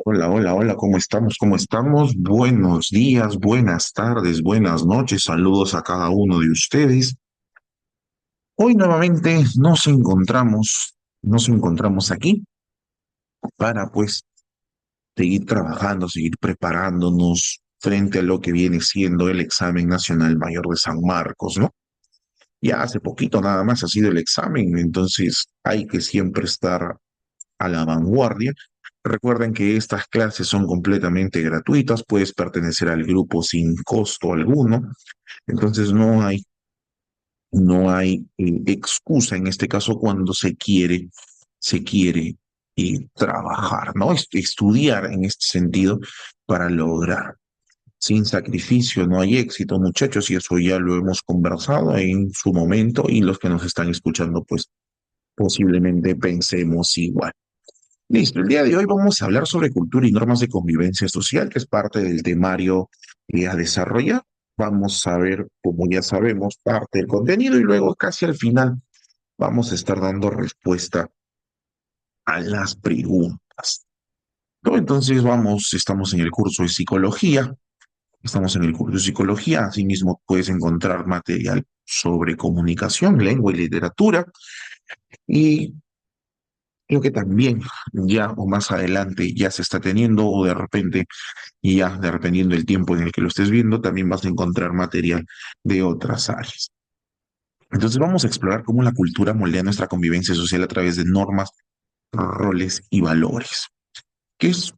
Hola, hola, hola, ¿cómo estamos? ¿Cómo estamos? Buenos días, buenas tardes, buenas noches, saludos a cada uno de ustedes. Hoy nuevamente nos encontramos aquí para pues seguir trabajando, seguir preparándonos frente a lo que viene siendo el examen nacional mayor de San Marcos, ¿no? Ya hace poquito nada más ha sido el examen, entonces hay que siempre estar a la vanguardia. Recuerden que estas clases son completamente gratuitas, puedes pertenecer al grupo sin costo alguno, entonces no hay excusa en este caso cuando se quiere trabajar, ¿no? Estudiar en este sentido para lograr. Sin sacrificio no hay éxito, muchachos, y eso ya lo hemos conversado en su momento y los que nos están escuchando, pues posiblemente pensemos igual. Listo, el día de hoy vamos a hablar sobre cultura y normas de convivencia social, que es parte del temario a desarrollar. Vamos a ver, como ya sabemos, parte del contenido y luego casi al final vamos a estar dando respuesta a las preguntas. ¿No? Entonces estamos en el curso de psicología, asimismo puedes encontrar material sobre comunicación, lengua y literatura y creo que también ya o más adelante ya se está teniendo o de repente y ya, dependiendo del tiempo en el que lo estés viendo, también vas a encontrar material de otras áreas. Entonces vamos a explorar cómo la cultura moldea nuestra convivencia social a través de normas, roles y valores. ¿Qué es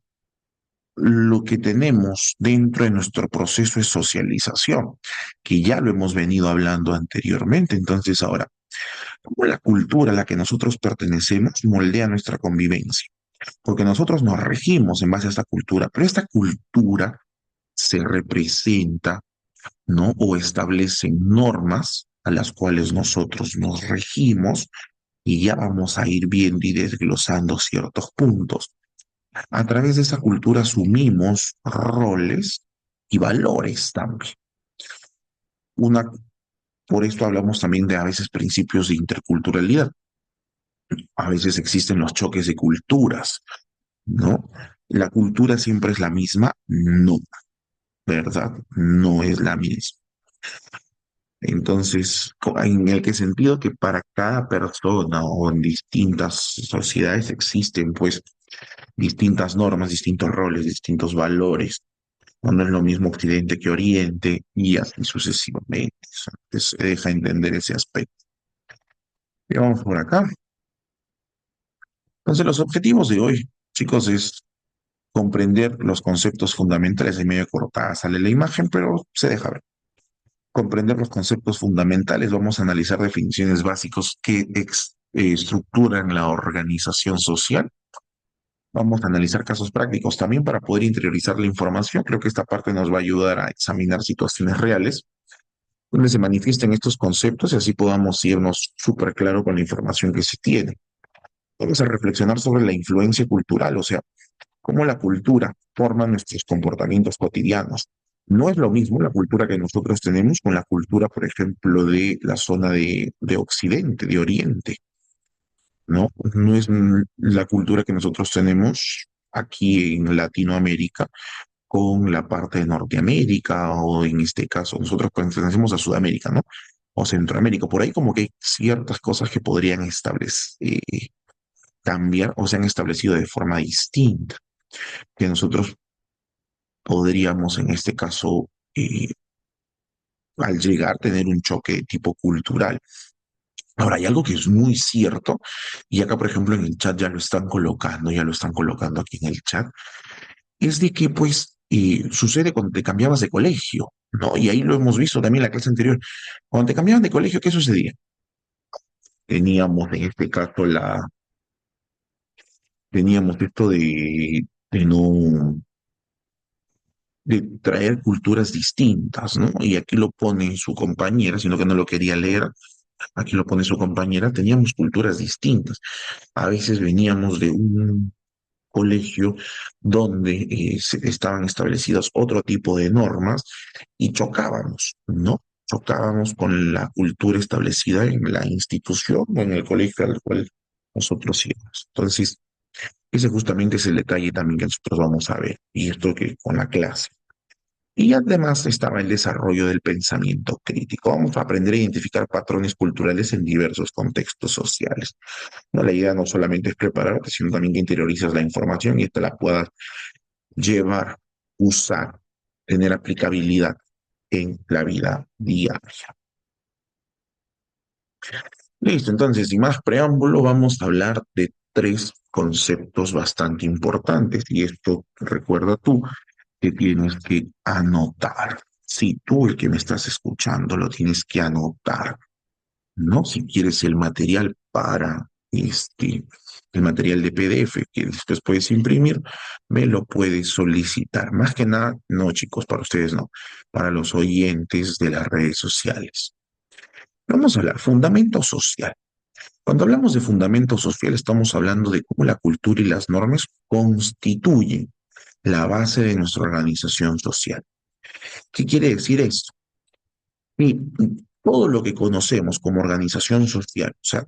lo que tenemos dentro de nuestro proceso de socialización? Que ya lo hemos venido hablando anteriormente. Entonces ahora, ¿cómo la cultura a la que nosotros pertenecemos moldea nuestra convivencia? Porque nosotros nos regimos en base a esta cultura, pero esta cultura se representa, ¿no? O establecen normas a las cuales nosotros nos regimos y ya vamos a ir viendo y desglosando ciertos puntos. A través de esa cultura asumimos roles y valores también. Una, por esto hablamos también de a veces principios de interculturalidad. A veces existen los choques de culturas, ¿no? ¿La cultura siempre es la misma? No, ¿verdad? No es la misma. Entonces, ¿en el que sentido que para cada persona o en distintas sociedades existen pues distintas normas, distintos roles, distintos valores? No es lo mismo Occidente que Oriente y así sucesivamente. Entonces, se deja entender ese aspecto. Y vamos por acá. Entonces, los objetivos de hoy, chicos, es comprender los conceptos fundamentales. De medio cortada sale la imagen, pero se deja ver. Comprender los conceptos fundamentales, vamos a analizar definiciones básicas que estructuran la organización social. Vamos a analizar casos prácticos también para poder interiorizar la información. Creo que esta parte nos va a ayudar a examinar situaciones reales donde se manifiesten estos conceptos y así podamos irnos súper claro con la información que se tiene. Vamos a reflexionar sobre la influencia cultural, o sea, cómo la cultura forma nuestros comportamientos cotidianos. No es lo mismo la cultura que nosotros tenemos con la cultura, por ejemplo, de la zona de Occidente, de Oriente, ¿no? No es la cultura que nosotros tenemos aquí en Latinoamérica con la parte de Norteamérica o en este caso nosotros pertenecemos a Sudamérica, ¿no? O Centroamérica. Por ahí como que hay ciertas cosas que podrían cambiar o se han establecido de forma distinta, que nosotros podríamos en este caso, al llegar, tener un choque tipo cultural. Ahora, hay algo que es muy cierto, y acá, por ejemplo, en el chat ya lo están colocando aquí en el chat, es de que, pues, sucede cuando te cambiabas de colegio, ¿no? Y ahí lo hemos visto también en la clase anterior. Cuando te cambiaban de colegio, ¿qué sucedía? Teníamos, en este caso, teníamos esto de no, de traer culturas distintas, ¿no? Y aquí lo pone su compañera, sino que no lo quería leer, aquí lo pone su compañera, teníamos culturas distintas. A veces veníamos de un colegio donde estaban establecidas otro tipo de normas y chocábamos, ¿no? Chocábamos con la cultura establecida en la institución o en el colegio al cual nosotros íbamos. Entonces, Ese justamente es el detalle también que nosotros vamos a ver, y esto que con la clase. Y además estaba el desarrollo del pensamiento crítico. Vamos a aprender a identificar patrones culturales en diversos contextos sociales. No, la idea no solamente es prepararte, sino también que interiorices la información y te la puedas llevar, usar, tener aplicabilidad en la vida diaria. Listo, entonces, sin más preámbulo, vamos a hablar de tres conceptos bastante importantes y esto recuerda tú que tienes que anotar. Si tú, el que me estás escuchando, lo tienes que anotar, ¿no? Si quieres el material para el material de PDF que después puedes imprimir, me lo puedes solicitar. Más que nada, no, chicos, para ustedes no, para los oyentes de las redes sociales. Vamos a hablar, fundamento social. Cuando hablamos de fundamento social, estamos hablando de cómo la cultura y las normas constituyen la base de nuestra organización social. ¿Qué quiere decir esto? Y todo lo que conocemos como organización social, o sea,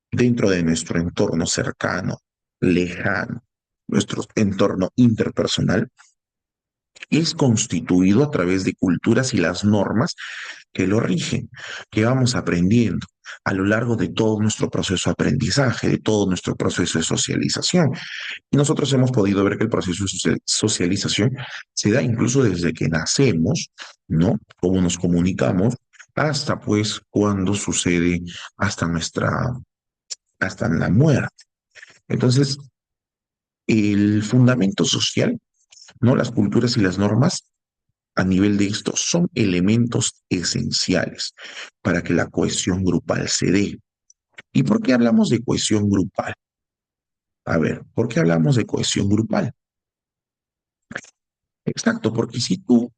dentro de nuestro entorno cercano, lejano, nuestro entorno interpersonal, es constituido a través de culturas y las normas que lo rigen, que vamos aprendiendo a lo largo de todo nuestro proceso de aprendizaje, de todo nuestro proceso de socialización. Y nosotros hemos podido ver que el proceso de socialización se da incluso desde que nacemos, ¿no? Cómo nos comunicamos, hasta pues cuando sucede hasta hasta la muerte. Entonces, el fundamento social, ¿no? Las culturas y las normas a nivel de esto son elementos esenciales para que la cohesión grupal se dé. ¿Y por qué hablamos de cohesión grupal? A ver, ¿por qué hablamos de cohesión grupal? Exacto, porque si tú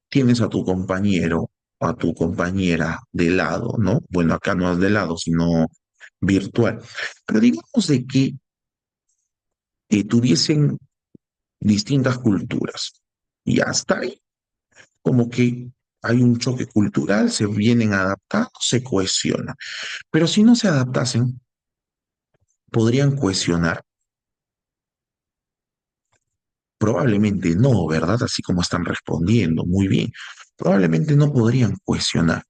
tienes a tu compañero o a tu compañera de lado, ¿no? Bueno, acá no es de lado, sino virtual. Pero digamos de que tuviesen distintas culturas y hasta ahí, como que hay un choque cultural, se vienen adaptando, se cohesionan. Pero si no se adaptasen, ¿podrían cohesionar? Probablemente no, ¿verdad? Así como están respondiendo, muy bien. Probablemente no podrían cohesionar.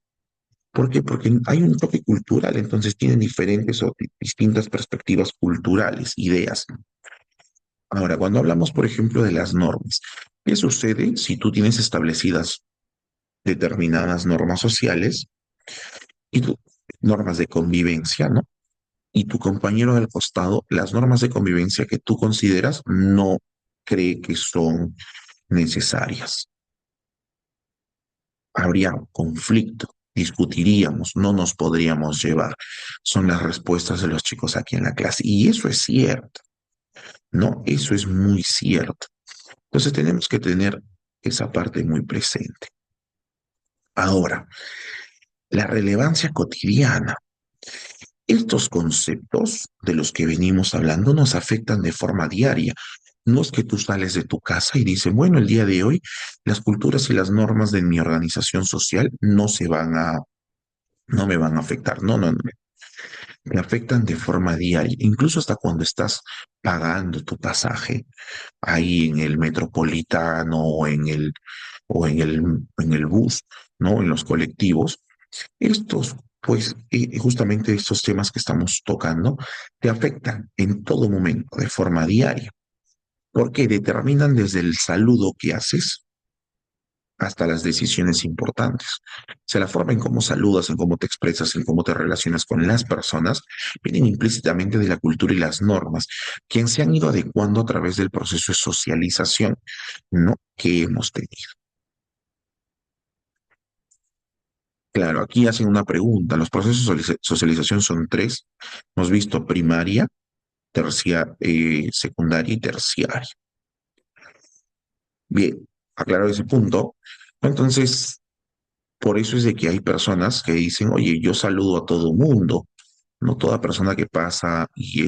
¿Por qué? Porque hay un choque cultural, entonces tienen diferentes o distintas perspectivas culturales, ideas. Ahora, cuando hablamos, por ejemplo, de las normas, ¿qué sucede si tú tienes establecidas determinadas normas sociales y normas de convivencia, ¿no? Y tu compañero del costado, las normas de convivencia que tú consideras no cree que son necesarias? Habría conflicto, discutiríamos, no nos podríamos llevar. Son las respuestas de los chicos aquí en la clase. Y eso es cierto, ¿no? Eso es muy cierto. Entonces tenemos que tener esa parte muy presente. Ahora, la relevancia cotidiana. Estos conceptos de los que venimos hablando nos afectan de forma diaria. No es que tú sales de tu casa y dices, bueno, el día de hoy las culturas y las normas de mi organización social no me van a afectar. No, no, no. Me afectan de forma diaria, incluso hasta cuando estás pagando tu pasaje ahí en el metropolitano en el bus, ¿no? En los colectivos. Estos, pues, justamente estos temas que estamos tocando, te afectan en todo momento, de forma diaria, porque determinan desde el saludo que haces hasta las decisiones importantes. O sea, la forma en cómo saludas, en cómo te expresas, en cómo te relacionas con las personas, vienen implícitamente de la cultura y las normas, que se han ido adecuando a través del proceso de socialización, ¿no? Que hemos tenido. Claro, aquí hacen una pregunta. Los procesos de socialización son tres. Hemos visto primaria, secundaria y terciaria. Bien, aclarado ese punto. Entonces, por eso es de que hay personas que dicen, oye, yo saludo a todo mundo, no toda persona que pasa y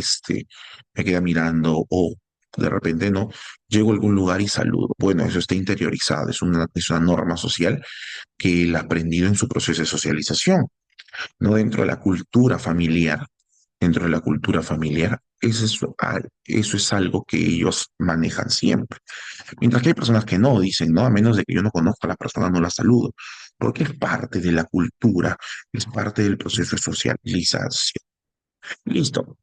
me queda mirando o de repente no, llego a algún lugar y saludo. Bueno, eso está interiorizado, es una norma social que él ha aprendido en su proceso de socialización, no dentro de la cultura familiar. Dentro de la cultura familiar eso es algo que ellos manejan siempre. Mientras que hay personas que no dicen, no, a menos de que yo no conozca a la persona, no la saludo, porque es parte de la cultura, es parte del proceso de socialización. Listo.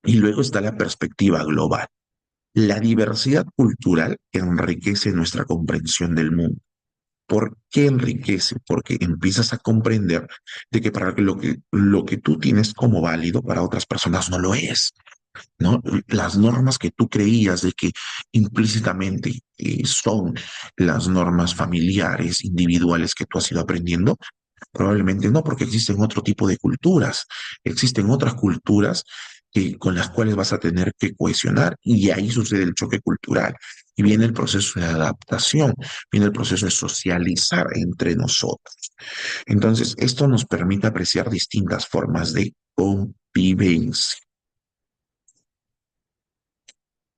Y luego está la perspectiva global. La diversidad cultural enriquece nuestra comprensión del mundo. ¿Por qué enriquece? Porque empiezas a comprender de que para lo que tú tienes como válido para otras personas no lo es. ¿No? Las normas que tú creías de que implícitamente son las normas familiares, individuales que tú has ido aprendiendo, probablemente no, porque existen otro tipo de culturas, existen otras culturas con las cuales vas a tener que cohesionar y ahí sucede el choque cultural y viene el proceso de adaptación, viene el proceso de socializar entre nosotros. Entonces, esto nos permite apreciar distintas formas de convivencia.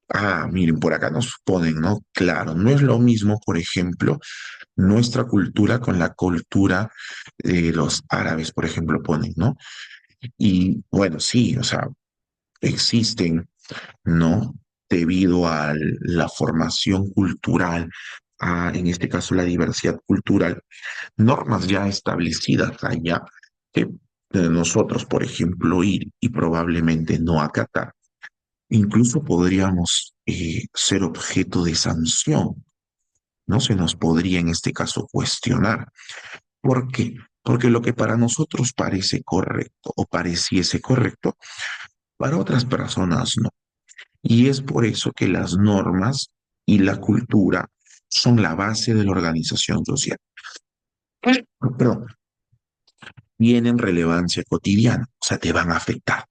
Ah, miren, por acá nos ponen, ¿no? Claro, no es lo mismo, por ejemplo, nuestra cultura con la cultura de los árabes, por ejemplo, ponen, ¿no? Y bueno, sí, o sea, existen, ¿no? Debido a la formación cultural, en este caso la diversidad cultural, normas ya establecidas allá que nosotros, por ejemplo, ir y probablemente no acatar. Incluso podríamos ser objeto de sanción, ¿no? Se nos podría en este caso cuestionar. ¿Por qué? Porque lo que para nosotros parece correcto o pareciese correcto, para otras personas no. Y es por eso que las normas y la cultura son la base de la organización social. Perdón, tienen relevancia cotidiana, o sea, te van a afectar.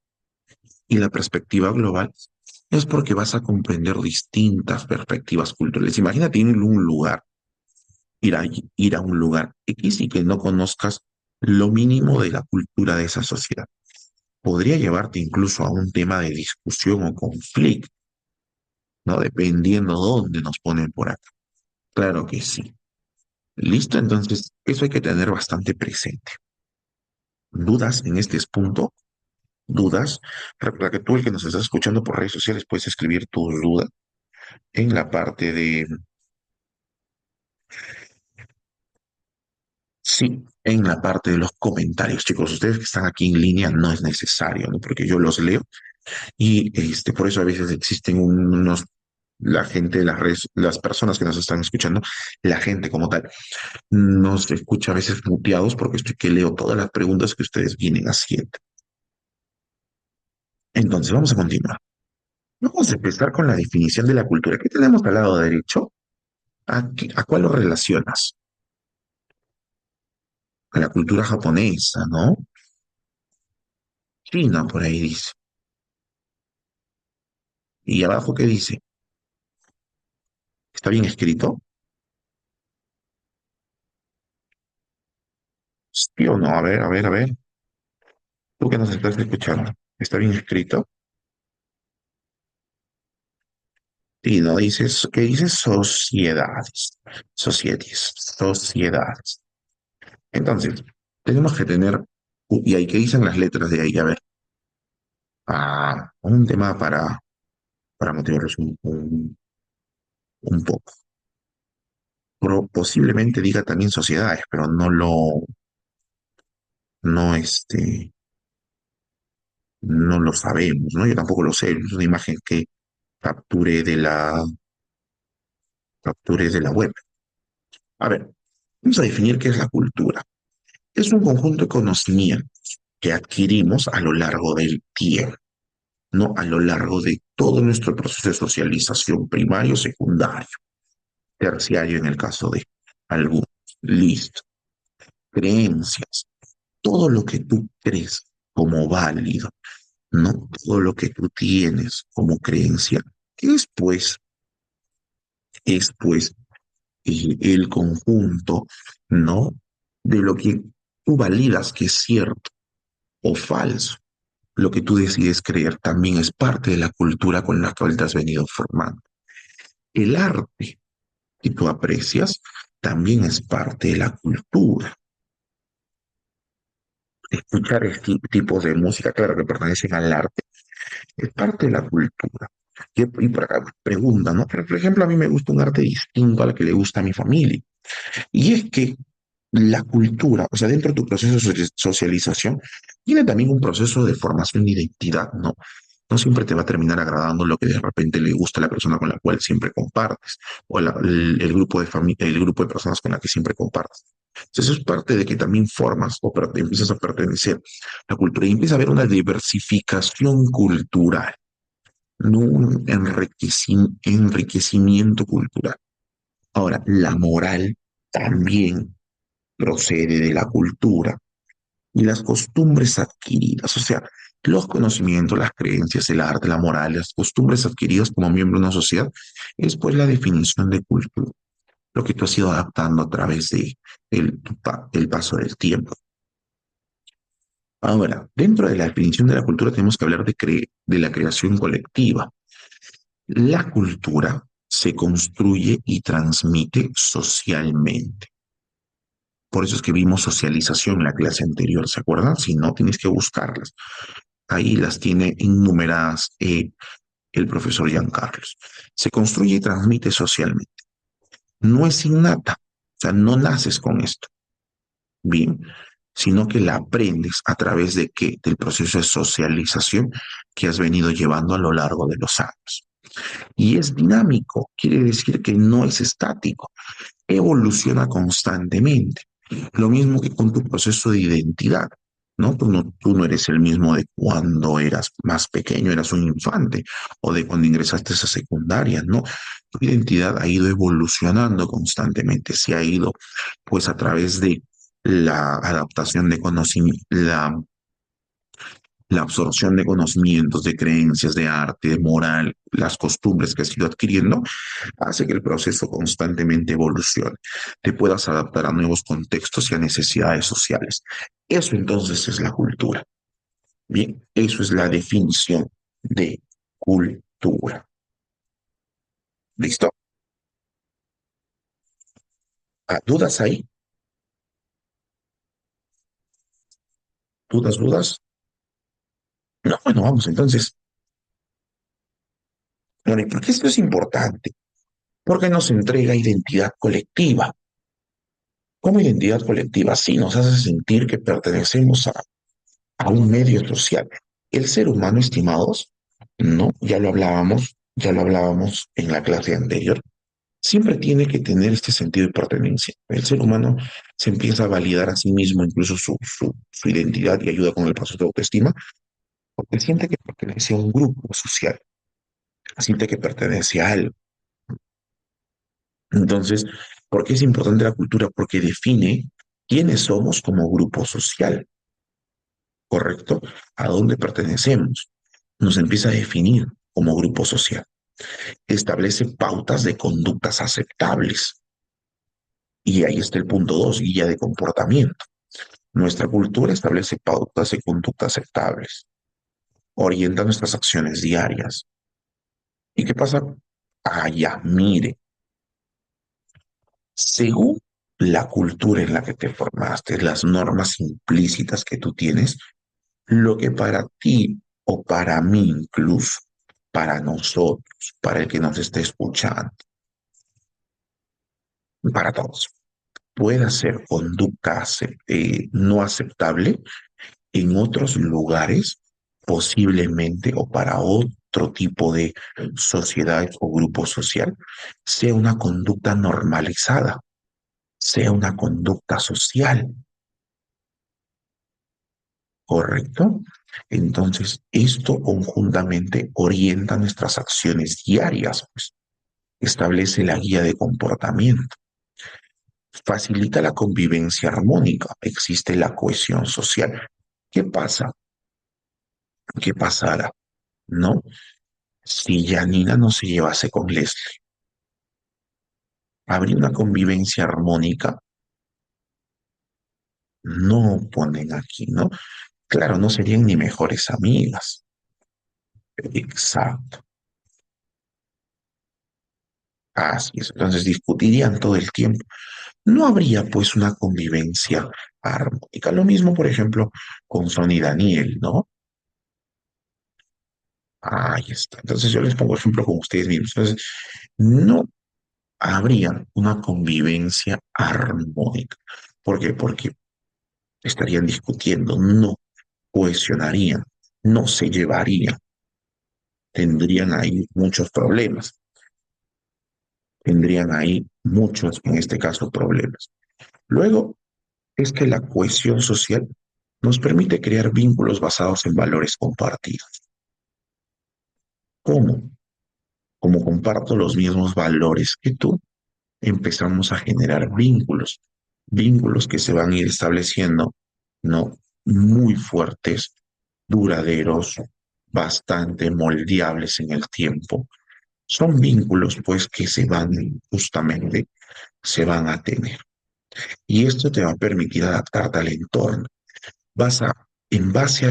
Y la perspectiva global es porque vas a comprender distintas perspectivas culturales. Imagínate ir a un lugar, ir a un lugar X y que no conozcas lo mínimo de la cultura de esa sociedad. Podría llevarte incluso a un tema de discusión o conflicto, ¿no? Dependiendo dónde nos ponen por acá. Claro que sí. Listo, entonces eso hay que tener bastante presente. ¿Dudas en este punto? ¿Dudas? Recuerda que tú, el que nos estás escuchando por redes sociales, puedes escribir tus dudas en la parte de, sí, en la parte de los comentarios, chicos. Ustedes que están aquí en línea no es necesario, ¿no? Porque yo los leo y por eso a veces existen unos, la gente, las redes, las personas que nos están escuchando, la gente como tal, nos escucha a veces muteados porque estoy que leo todas las preguntas que ustedes vienen haciendo. Entonces, vamos a continuar. Vamos a empezar con la definición de la cultura. ¿Qué tenemos al lado derecho? ¿A cuál lo relacionas? A la cultura japonesa, ¿no? China, por ahí dice. ¿Y abajo qué dice? ¿Está bien escrito? ¿Sí o no? A ver, a ver, a ver. Tú que nos estás escuchando. ¿Está bien escrito? Sí, no dices, ¿qué dice? Sociedades. Societies. Sociedades. Entonces, tenemos que tener, y ahí, ¿qué dicen las letras de ahí? A ver, un tema para motivarlos un poco. Posiblemente diga también sociedades, pero no, no lo sabemos, ¿no? Yo tampoco lo sé, es una imagen que capturé capturé de la web. A ver, vamos a definir qué es la cultura. Es un conjunto de conocimientos que adquirimos a lo largo del tiempo, no a lo largo de todo nuestro proceso de socialización primario, secundario, terciario en el caso de algunos. Listo. Creencias, todo lo que tú crees como válido, ¿no? Todo lo que tú tienes como creencia es pues el conjunto, ¿no? De lo que tú validas que es cierto o falso. Lo que tú decides creer también es parte de la cultura con la cual te has venido formando. El arte que tú aprecias también es parte de la cultura. Escuchar este tipo de música, claro que pertenecen al arte, Es parte de la cultura. Y por acá pregunta, ¿no? Pero, por ejemplo, a mí me gusta un arte distinto al que le gusta a mi familia. Y es que la cultura, o sea, dentro de tu proceso de socialización, tiene también un proceso de formación de identidad, ¿no? No siempre te va a terminar agradando lo que de repente le gusta a la persona con la cual siempre compartes, o el grupo de el grupo de personas con la que siempre compartes. Entonces, eso es parte de que también formas o empiezas a pertenecer a la cultura y empieza a haber una diversificación cultural, no un enriquecimiento cultural. Ahora, la moral también procede de la cultura y las costumbres adquiridas, o sea, los conocimientos, las creencias, el arte, la moral, las costumbres adquiridas como miembro de una sociedad, es pues la definición de cultura, lo que tú has ido adaptando a través de el paso del tiempo. Ahora, dentro de la definición de la cultura tenemos que hablar de la creación colectiva. La cultura se construye y transmite socialmente. Por eso es que vimos socialización en la clase anterior, ¿se acuerdan? Si no, tienes que buscarlas. Ahí las tiene enumeradas el profesor Giancarlos. Se construye y transmite socialmente. No es innata, o sea, no naces con esto, bien, sino que la aprendes a través de qué? Del proceso de socialización que has venido llevando a lo largo de los años. Y es dinámico, quiere decir que no es estático, evoluciona constantemente. Lo mismo que con tu proceso de identidad, ¿no? Tú no eres el mismo de cuando eras más pequeño, eras un infante, o de cuando ingresaste a esa secundaria, ¿no? Tu identidad ha ido evolucionando constantemente, se ha ido, pues, a través de la adaptación de conocimiento, la absorción de conocimientos, de creencias, de arte, de moral, las costumbres que has ido adquiriendo, hace que el proceso constantemente evolucione, te puedas adaptar a nuevos contextos y a necesidades sociales. Eso entonces es la cultura. Bien, eso es la definición de cultura. ¿Listo? Ah, ¿dudas ahí? ¿Dudas, dudas? No, bueno, vamos entonces. Bueno, ¿y por qué esto es importante? Porque nos entrega identidad colectiva. Como identidad colectiva, sí nos hace sentir que pertenecemos a un medio social. El ser humano, estimados, no, ya lo hablábamos en la clase anterior, siempre tiene que tener este sentido de pertenencia. El ser humano se empieza a validar a sí mismo, incluso su identidad y ayuda con el proceso de autoestima, porque siente que pertenece a un grupo social, siente que pertenece a algo. Entonces, ¿por qué es importante la cultura? Porque define quiénes somos como grupo social, ¿correcto? ¿A dónde pertenecemos? Nos empieza a definir como grupo social. Establece pautas de conductas aceptables. Y ahí está el punto dos, guía de comportamiento. Nuestra cultura establece pautas de conducta aceptables, orienta nuestras acciones diarias. ¿Y qué pasa? Ya, mire, según la cultura en la que te formaste, las normas implícitas que tú tienes, lo que para ti o para mí incluso, para nosotros, para el que nos esté escuchando, para todos, pueda ser conducta no aceptable en otros lugares, posiblemente, o para otro tipo de sociedades o grupo social, sea una conducta normalizada, sea una conducta social, ¿correcto? Entonces, esto conjuntamente orienta nuestras acciones diarias, pues, establece la guía de comportamiento, facilita la convivencia armónica, existe la cohesión social. ¿Qué pasa? ¿Qué pasará? ¿No? Si Janina no se llevase con Leslie, habría una convivencia armónica, no ponen aquí, ¿no? Claro, no serían ni mejores amigas. Exacto. Así es. Entonces discutirían todo el tiempo. No habría pues una convivencia armónica. Lo mismo, por ejemplo, con Son y Daniel, ¿no? Ahí está. Entonces yo les pongo ejemplo con ustedes mismos. Entonces, no habría una convivencia armónica. ¿Por qué? Porque estarían discutiendo, no cohesionarían, no se llevarían, tendrían ahí muchos problemas, tendrían ahí muchos, en este caso, problemas. Luego, es que la cohesión social nos permite crear vínculos basados en valores compartidos. ¿Cómo? Como comparto los mismos valores que tú, empezamos a generar vínculos, vínculos que se van a ir estableciendo, ¿no? Muy fuertes, duraderos, bastante moldeables en el tiempo. Son vínculos, pues, que se van justamente, se van a tener. Y esto te va a permitir adaptarte al entorno. Vas a, en base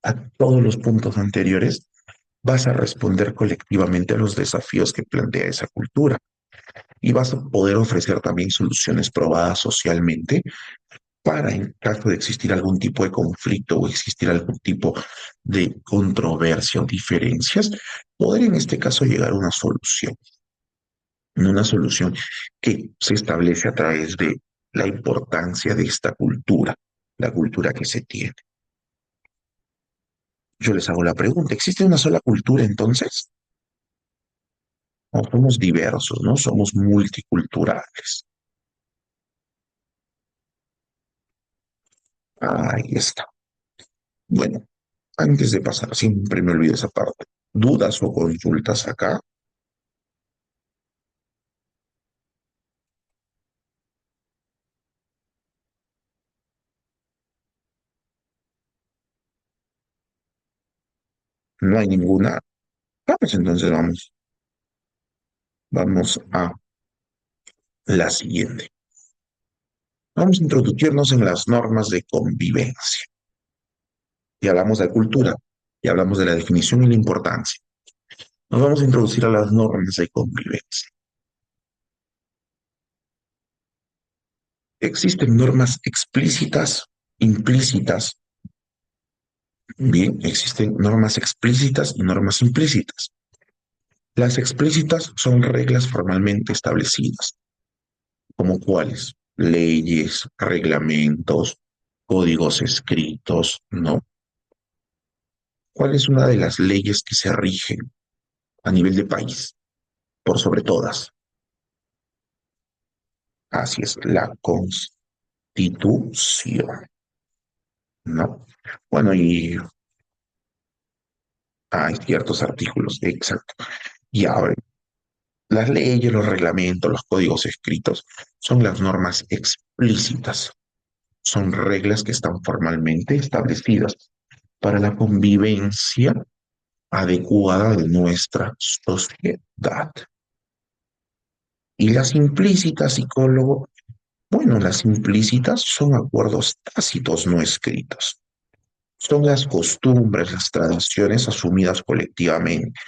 a todos los puntos anteriores, vas a responder colectivamente a los desafíos que plantea esa cultura y vas a poder ofrecer también soluciones probadas socialmente para, en caso de existir algún tipo de conflicto o existir algún tipo de controversia o diferencias, poder en este caso llegar a una solución que se establece a través de la importancia de esta cultura, la cultura que se tiene. Yo les hago la pregunta, ¿existe una sola cultura entonces? No, somos diversos, ¿no? Somos multiculturales. Ahí está. Bueno, antes de pasar, siempre me olvido esa parte. ¿Dudas o consultas acá? No hay ninguna. Ah, pues entonces vamos a la siguiente. Vamos a introducirnos en las normas de convivencia. Y hablamos de cultura, y hablamos de la definición y la importancia. Nos vamos a introducir a las normas de convivencia. Existen normas explícitas, implícitas. Bien, existen normas explícitas y normas implícitas. Las explícitas son reglas formalmente establecidas, como cuáles, leyes, reglamentos, códigos escritos, ¿no? ¿Cuál es una de las leyes que se rigen a nivel de país, por sobre todas? Así es, la Constitución, ¿no? Bueno, y hay ciertos artículos, exacto. Y ahora, las leyes, los reglamentos, los códigos escritos son las normas explícitas, son reglas que están formalmente establecidas para la convivencia adecuada de nuestra sociedad. Y las implícitas, psicólogo, bueno, las implícitas son acuerdos tácitos no escritos. Son las costumbres, las tradiciones asumidas colectivamente.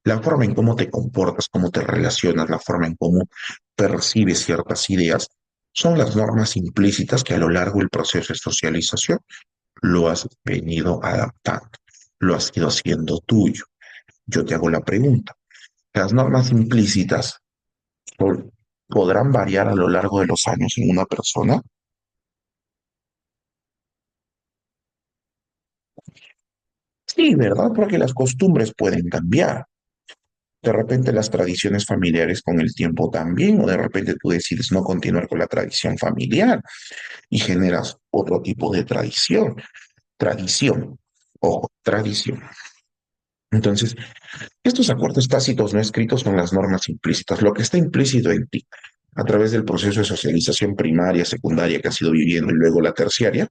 La forma en cómo te comportas, cómo te relacionas, la forma en cómo percibes ciertas ideas, son las normas implícitas que a lo largo del proceso de socialización lo has venido adaptando, lo has ido haciendo tuyo. Yo te hago la pregunta, ¿las normas implícitas pod- podrán variar a lo largo de los años en una persona? Sí, ¿verdad? Porque las costumbres pueden cambiar. De repente las tradiciones familiares con el tiempo también, o de repente tú decides no continuar con la tradición familiar y generas otro tipo de tradición. Tradición, ojo, tradición. Entonces, estos acuerdos tácitos no escritos son las normas implícitas, lo que está implícito en ti a través del proceso de socialización primaria, secundaria que has ido viviendo y luego la terciaria,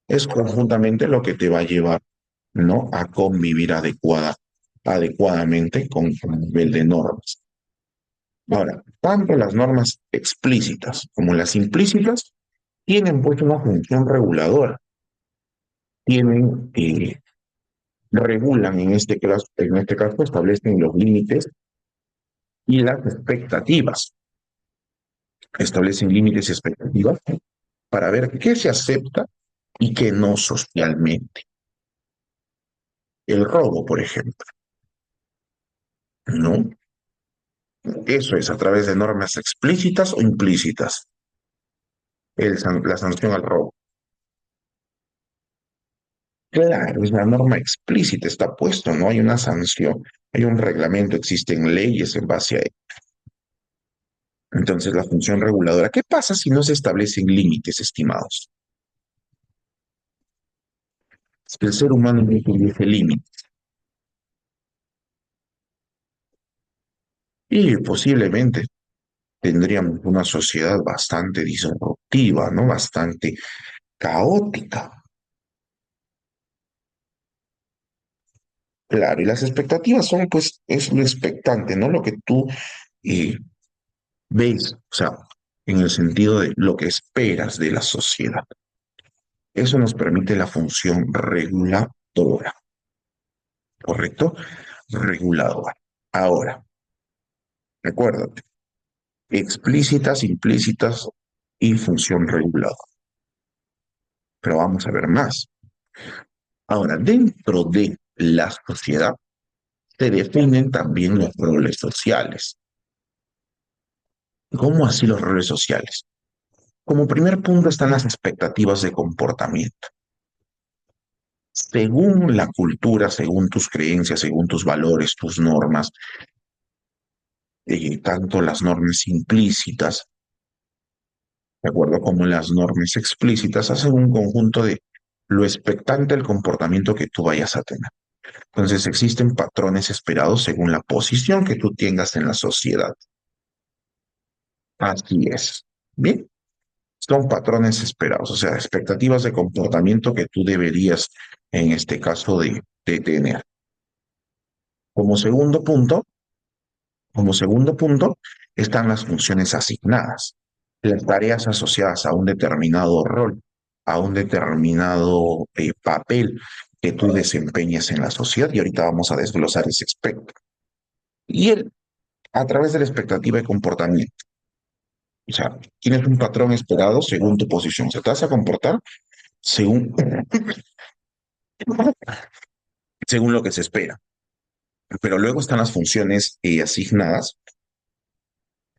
es conjuntamente lo que te va a llevar, ¿no? A convivir adecuadamente con un nivel de normas. Ahora, tanto las normas explícitas como las implícitas tienen pues una función reguladora, tienen, regulan en este caso establecen los límites y las expectativas, establecen límites y expectativas para ver qué se acepta y qué no socialmente. el robo, por ejemplo, ¿no? Eso es a través de normas explícitas o implícitas, la sanción al robo. Claro, es una norma explícita, está puesto, no hay una sanción, hay un reglamento, existen leyes en base a él. Entonces, la función reguladora, ¿qué pasa si no se establecen límites estimados? Si el ser humano no establece límites y posiblemente tendríamos una sociedad bastante disruptiva, ¿no? Bastante caótica. Claro, y las expectativas son, pues, es lo expectante, ¿no? Lo que tú eh, ves, o sea, en el sentido de lo que esperas de la sociedad. Eso nos permite la función reguladora, ¿correcto? Reguladora. Ahora, recuérdate, explícitas, implícitas y función reguladora. Pero vamos a ver más. Ahora, dentro de la sociedad se definen también los roles sociales. ¿Cómo así los roles sociales? Como primer punto están las expectativas de comportamiento. Según la cultura, según tus creencias, según tus valores, tus normas, tanto las normas implícitas, de acuerdo como las normas explícitas, hacen un conjunto de lo expectante del comportamiento que tú vayas a tener. Entonces existen patrones esperados según la posición que tú tengas en la sociedad. Así es. Bien, son patrones esperados, o sea, expectativas de comportamiento que tú deberías, en este caso, de tener. Como segundo punto, como segundo punto, están las funciones asignadas, las tareas asociadas a un determinado rol, a un determinado papel que tú desempeñes en la sociedad, y ahorita vamos a desglosar ese aspecto. Y a través de la expectativa de comportamiento. O sea, tienes un patrón esperado según tu posición. Se te vas a comportar según, según lo que se espera. Pero luego están las funciones asignadas,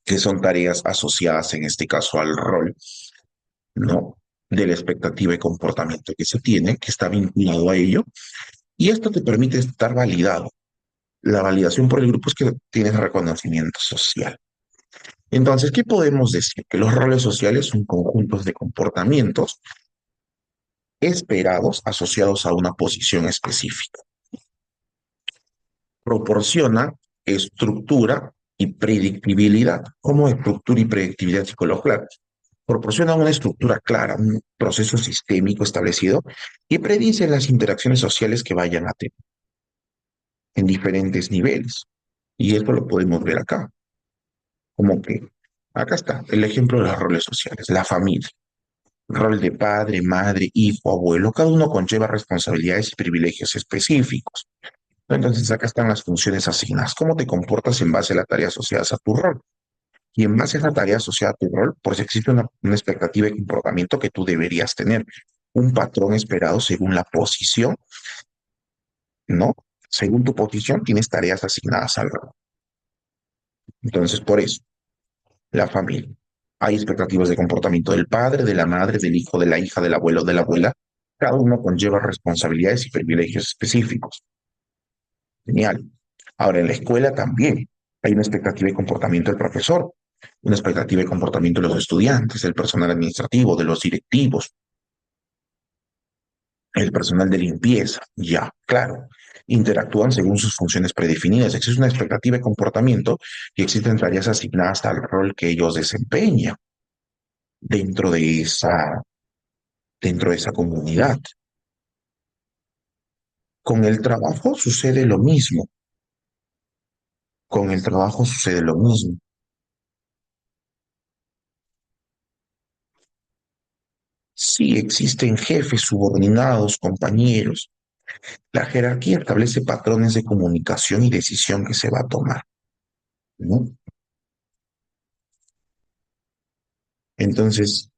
que son tareas asociadas en este caso al rol, ¿no? De la expectativa y comportamiento que se tiene, que está vinculado a ello. Y esto te permite estar validado. La validación por el grupo es que tienes reconocimiento social. Entonces, ¿qué podemos decir? Que los roles sociales son conjuntos de comportamientos esperados asociados a una posición específica. Proporciona estructura y predictibilidad. ¿Cómo estructura y predictibilidad psicológica? Proporciona una estructura clara, un proceso sistémico establecido y predice las interacciones sociales que vayan a tener en diferentes niveles. Y esto lo podemos ver acá, como que acá está el ejemplo de los roles sociales, la familia. Rol de padre, madre, hijo, abuelo, cada uno conlleva responsabilidades y privilegios específicos. Entonces acá están las funciones asignadas. ¿Cómo te comportas en base a las tareas asociadas a tu rol? Y en base a esa tarea asociada a tu rol, pues existe una expectativa de comportamiento que tú deberías tener. Un patrón esperado según la posición, ¿no? Según tu posición, tienes tareas asignadas al rol. Entonces, por eso, la familia. Hay expectativas de comportamiento del padre, de la madre, del hijo, de la hija, del abuelo, de la abuela. Cada uno conlleva responsabilidades y privilegios específicos. Genial. Ahora, en la escuela también hay una expectativa de comportamiento del profesor, una expectativa de comportamiento de los estudiantes, del personal administrativo, de los directivos, el personal de limpieza. Ya, claro. Interactúan según sus funciones predefinidas. Existe una expectativa de comportamiento y existen tareas asignadas al rol que ellos desempeñan dentro de dentro de esa comunidad. Con el trabajo sucede lo mismo. Con el trabajo sucede lo mismo. Sí existen jefes, subordinados, compañeros. La jerarquía establece patrones de comunicación y decisión que se va a tomar, ¿no? Entonces,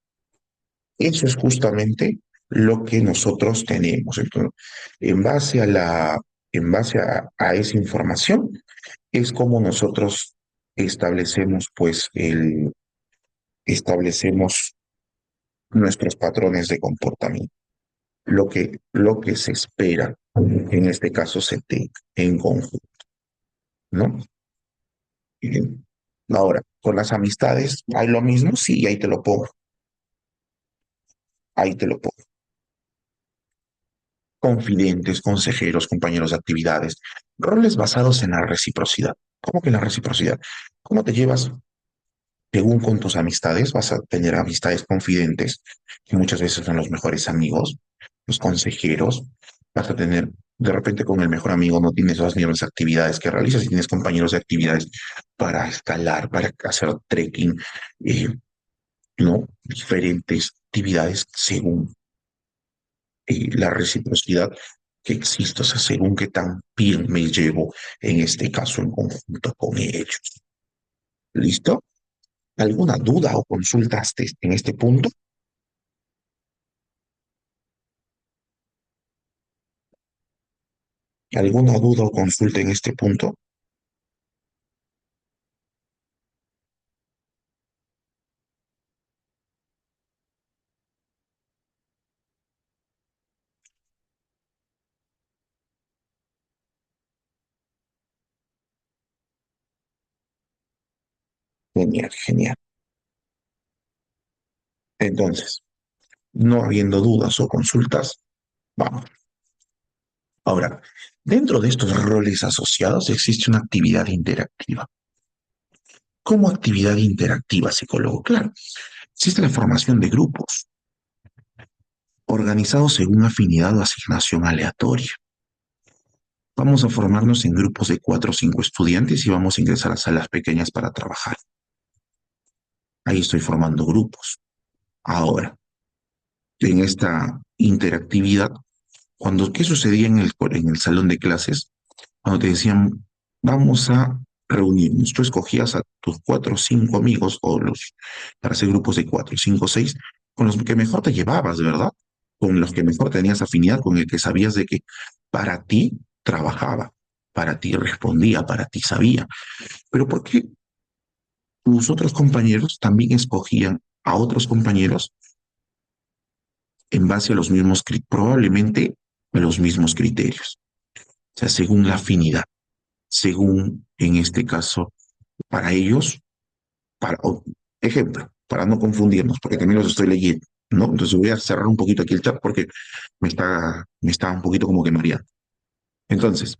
eso es justamente lo que nosotros tenemos. Entonces, en base a la en base a esa información, es como nosotros establecemos, pues, establecemos nuestros patrones de comportamiento, lo que se espera, en este caso, se tenga en conjunto, ¿no? Bien. Ahora, con las amistades, ¿hay lo mismo? Sí, ahí te lo pongo. Confidentes, consejeros, compañeros de actividades, roles basados en la reciprocidad. ¿Cómo que la reciprocidad? ¿Cómo te llevas según con tus amistades? Vas a tener amistades confidentes, que muchas veces son los mejores amigos, los consejeros. Vas a tener, de repente con el mejor amigo no tienes las mismas actividades que realizas y tienes compañeros de actividades para escalar, para hacer trekking, eh, ¿no? Diferentes actividades según la reciprocidad que existe, o sea, según qué tan bien me llevo, en este caso, en conjunto con ellos. ¿Listo? ¿Alguna duda o consultaste en este punto? ¿Alguna duda o consulta en este punto? Genial, genial. Entonces, no habiendo dudas o consultas, vamos. Ahora, dentro de estos roles asociados existe una actividad interactiva. ¿Cómo actividad interactiva, psicólogo? Claro, existe la formación de grupos organizados según afinidad o asignación aleatoria. Vamos a formarnos en grupos de 4 o 5 estudiantes y vamos a ingresar a salas pequeñas para trabajar. Ahí estoy formando grupos. Ahora, en esta interactividad, ¿qué sucedía en el salón de clases? Cuando te decían, vamos a reunirnos, tú escogías a tus 4 o 5 amigos, para hacer grupos de 4, 5, 6, con los que mejor te llevabas, ¿verdad? Con los que mejor tenías afinidad, con el que sabías de que para ti trabajaba, para ti respondía, para ti sabía. Pero ¿por qué tus otros compañeros también escogían a otros compañeros en base a los mismos, probablemente a los mismos criterios? O sea, según la afinidad, según, en este caso, para ellos, ejemplo, para no confundirnos, porque también los estoy leyendo, ¿no? Entonces voy a cerrar un poquito aquí el chat porque me está un poquito como que mareando. Entonces,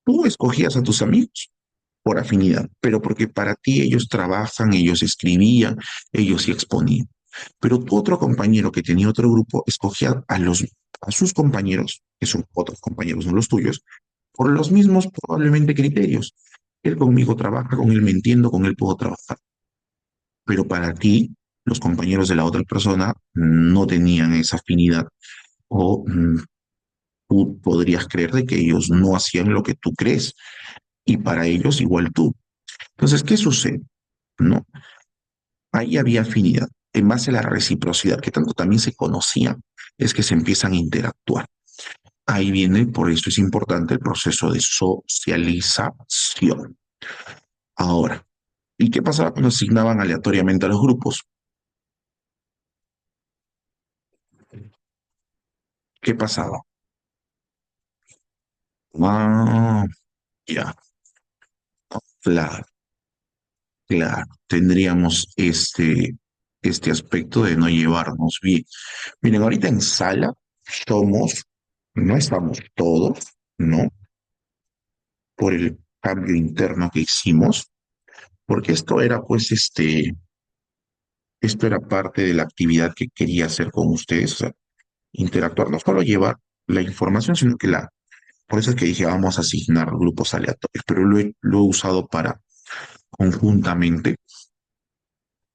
tú escogías a tus amigos por afinidad, pero porque para ti ellos trabajan, ellos escribían, ellos sí exponían. Pero tu otro compañero que tenía otro grupo escogía a sus compañeros, que son otros compañeros, no los tuyos, por los mismos probablemente criterios. Él conmigo trabaja, con él me entiendo, con él puedo trabajar. Pero para ti, los compañeros de la otra persona no tenían esa afinidad o tú podrías creer de que ellos no hacían lo que tú crees y para ellos igual tú. Entonces, ¿qué sucede? No, ahí había afinidad. En base a la reciprocidad, que tanto también se conocían, es que se empiezan a interactuar. Ahí viene, por eso es importante el proceso de socialización. Ahora, ¿y qué pasaba cuando asignaban aleatoriamente a los grupos? ¿Qué pasaba? Ah, ya, claro, claro. Tendríamos este aspecto de no llevarnos bien. Miren, ahorita en sala no estamos todos, ¿no? Por el cambio interno que hicimos, porque esto era parte de la actividad que quería hacer con ustedes, o sea, interactuar, no solo llevar la información, sino que por eso es que dije, vamos a asignar grupos aleatorios, pero lo he usado para conjuntamente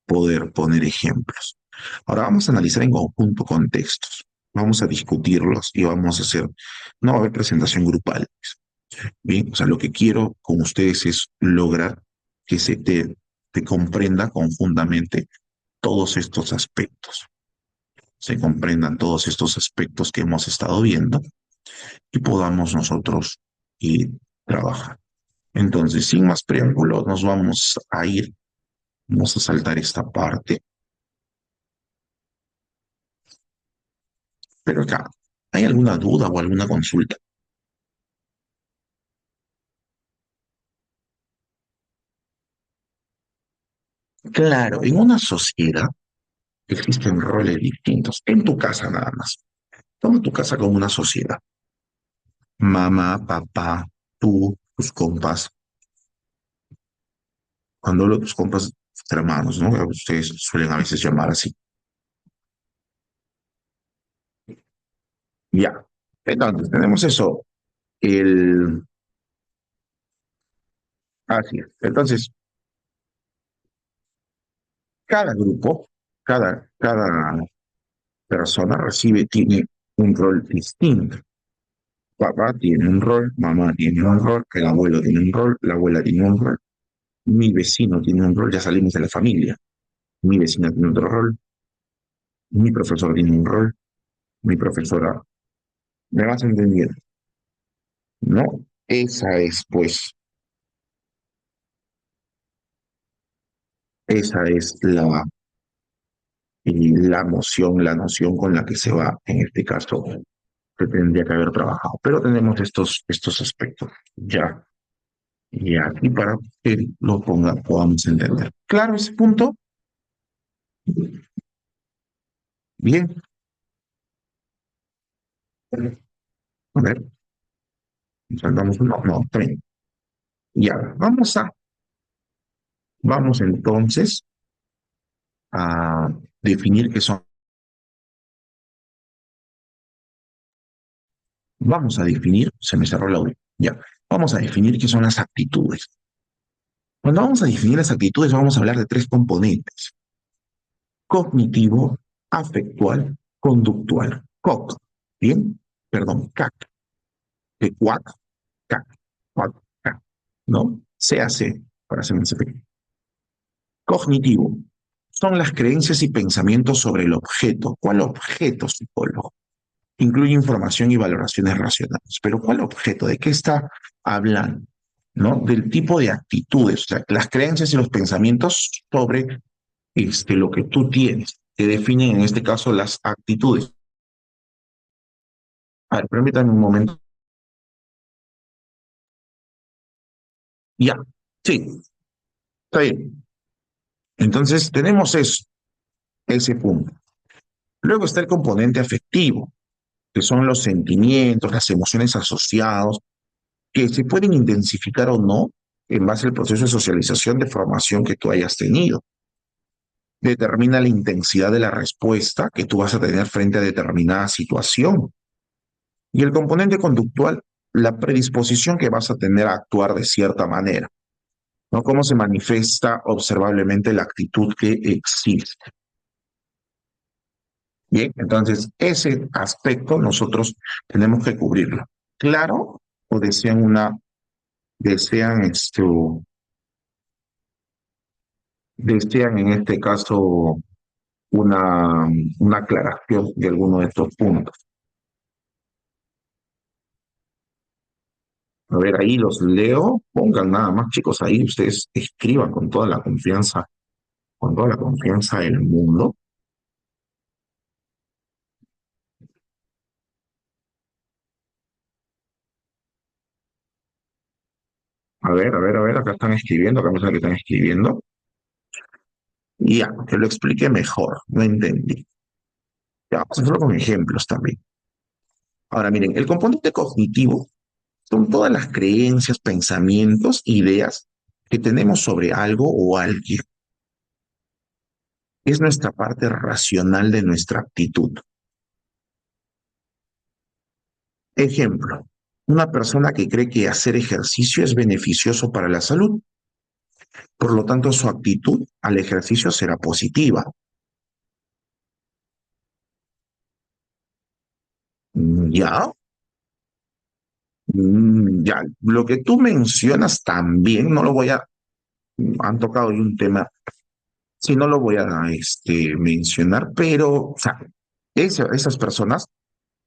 poder poner ejemplos. Ahora vamos a analizar en conjunto contextos, vamos a discutirlos y vamos a hacer, no va a haber presentación grupal. Bien, o sea, lo que quiero con ustedes es lograr que te comprenda conjuntamente todos estos aspectos, se comprendan todos estos aspectos que hemos estado viendo y podamos nosotros trabajar. Entonces, sin más preámbulos, nos vamos a ir, vamos a saltar esta parte, pero acá, ¿hay alguna duda o alguna consulta? Claro, en una sociedad existen roles distintos, en tu casa nada más. Toma tu casa como una sociedad. Mamá, papá, tú, tus compas. Cuando hablo de tus compas, tus hermanos, ¿no? Ustedes suelen a veces llamar así. Ya. Entonces, tenemos eso. El... Así es. Entonces, cada grupo, cada persona tiene un rol distinto. Papá tiene un rol, mamá tiene un rol, el abuelo tiene un rol, la abuela tiene un rol, mi vecino tiene un rol, ya salimos de la familia. Mi vecina tiene otro rol, mi profesor tiene un rol, mi profesora. ¿Me vas a entender? ¿No? Esa es, pues, esa es la noción, la noción con la que se va, en este caso, que tendría que haber trabajado. Pero tenemos estos aspectos ya, y aquí para que lo podamos entender. Claro, ese punto. Bien. A ver, saltamos uno. No, tres. Ya, vamos entonces a definir qué son. Vamos a definir, se me cerró el audio. Ya, vamos a definir qué son las actitudes. Cuando vamos a definir las actitudes, vamos a hablar de tres componentes: cognitivo, afectual, conductual. COC, ¿bien? Perdón, CAC, de cuac, CAC, cuac, CAC, ¿no? CAC, para ser más efectivo. Cognitivo, son las creencias y pensamientos sobre el objeto. ¿Cuál objeto, psicólogo? Incluye información y valoraciones racionales. Pero ¿cuál objeto? ¿De qué está hablando? ¿No? Del tipo de actitudes, o sea, las creencias y los pensamientos sobre lo que tú tienes, que definen en este caso las actitudes. A ver, permítanme un momento. Ya, sí, está bien. Entonces, tenemos eso, ese punto. Luego está el componente afectivo, que son los sentimientos, las emociones asociados, que se pueden intensificar o no en base al proceso de socialización de formación que tú hayas tenido. Determina la intensidad de la respuesta que tú vas a tener frente a determinada situación. Y el componente conductual, la predisposición que vas a tener a actuar de cierta manera, ¿no? Cómo se manifiesta observablemente la actitud que existe. Bien, entonces ese aspecto nosotros tenemos que cubrirlo. Claro, o desean desean en este caso una, una aclaración de alguno de estos puntos. A ver, ahí los leo, pongan nada más, chicos, ahí ustedes escriban con toda la confianza del mundo. A ver, acá están escribiendo, acá me sale que están escribiendo. Y ya, que lo explique mejor, no entendí. Ya, vamos a hacerlo con ejemplos también. Ahora, miren, el componente cognitivo son todas las creencias, pensamientos, ideas que tenemos sobre algo o alguien. Es nuestra parte racional de nuestra actitud. Ejemplo, una persona que cree que hacer ejercicio es beneficioso para la salud, por lo tanto su actitud al ejercicio será positiva. Ya, ya, lo que tú mencionas también, no lo voy a, han tocado hoy un tema, sí, no lo voy a mencionar, pero, o sea, esas personas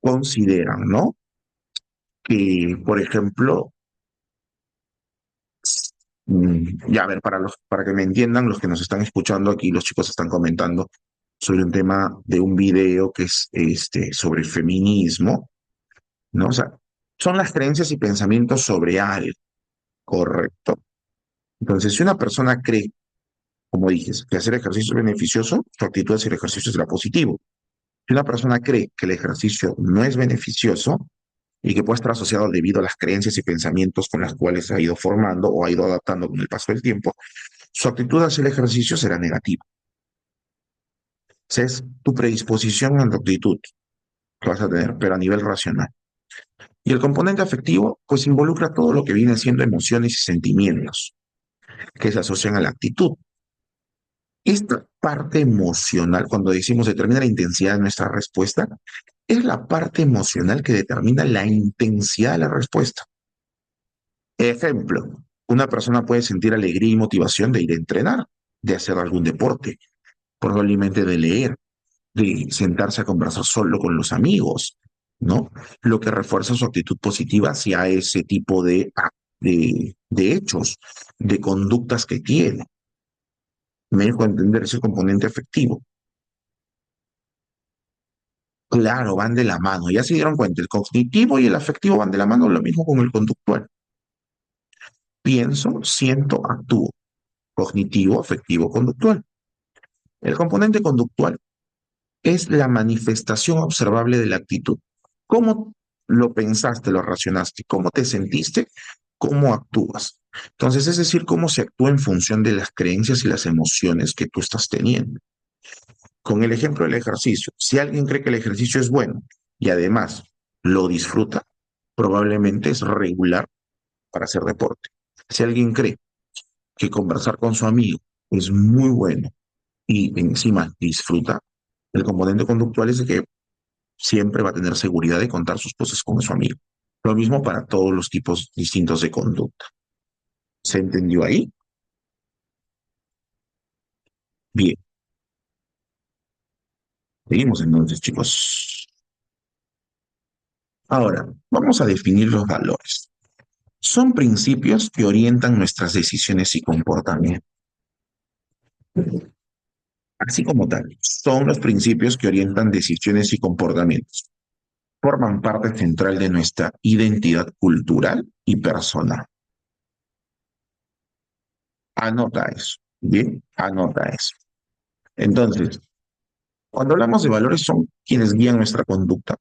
consideran, ¿no? que, por ejemplo, ya a ver, para que me entiendan los que nos están escuchando aquí, los chicos están comentando sobre un tema de un video que es sobre el feminismo, ¿no? O sea, son las creencias y pensamientos sobre algo, correcto. Entonces, si una persona cree, como dices, que hacer ejercicio es beneficioso, su actitud hacia el ejercicio será positivo. Si una persona cree que el ejercicio no es beneficioso y que puede estar asociado debido a las creencias y pensamientos con las cuales se ha ido formando o ha ido adaptando con el paso del tiempo, su actitud hacia el ejercicio será negativa. Esa es tu predisposición en tu actitud que vas a tener, pero a nivel racional. Y el componente afectivo, pues involucra todo lo que viene siendo emociones y sentimientos que se asocian a la actitud. Esta parte emocional, cuando decimos determina la intensidad de nuestra respuesta, es la parte emocional que determina la intensidad de la respuesta. Ejemplo, una persona puede sentir alegría y motivación de ir a entrenar, de hacer algún deporte, probablemente de leer, de sentarse a conversar solo con los amigos, ¿no? Lo que refuerza su actitud positiva hacia ese tipo de hechos, de conductas que tiene. Me dejo entender ese componente afectivo. Claro, van de la mano. Ya se dieron cuenta, el cognitivo y el afectivo van de la mano, lo mismo con el conductual. Pienso, siento, actúo. Cognitivo, afectivo, conductual. El componente conductual es la manifestación observable de la actitud. ¿Cómo lo pensaste, lo racionaste? ¿Cómo te sentiste? ¿Cómo actúas? Entonces, es decir, cómo se actúa en función de las creencias y las emociones que tú estás teniendo. Con el ejemplo del ejercicio, si alguien cree que el ejercicio es bueno y además lo disfruta, probablemente es regular para hacer deporte. Si alguien cree que conversar con su amigo es muy bueno y encima disfruta, el componente conductual es de que siempre va a tener seguridad de contar sus cosas con su amigo. Lo mismo para todos los tipos distintos de conducta. ¿Se entendió ahí? Bien, seguimos entonces, chicos. Ahora, vamos a definir los valores. Son principios que orientan nuestras decisiones y comportamientos. Así como tal, son los principios que orientan decisiones y comportamientos. Forman parte central de nuestra identidad cultural y personal. Anota eso. Bien, anota eso. Entonces, cuando hablamos de valores, son quienes guían nuestra conducta,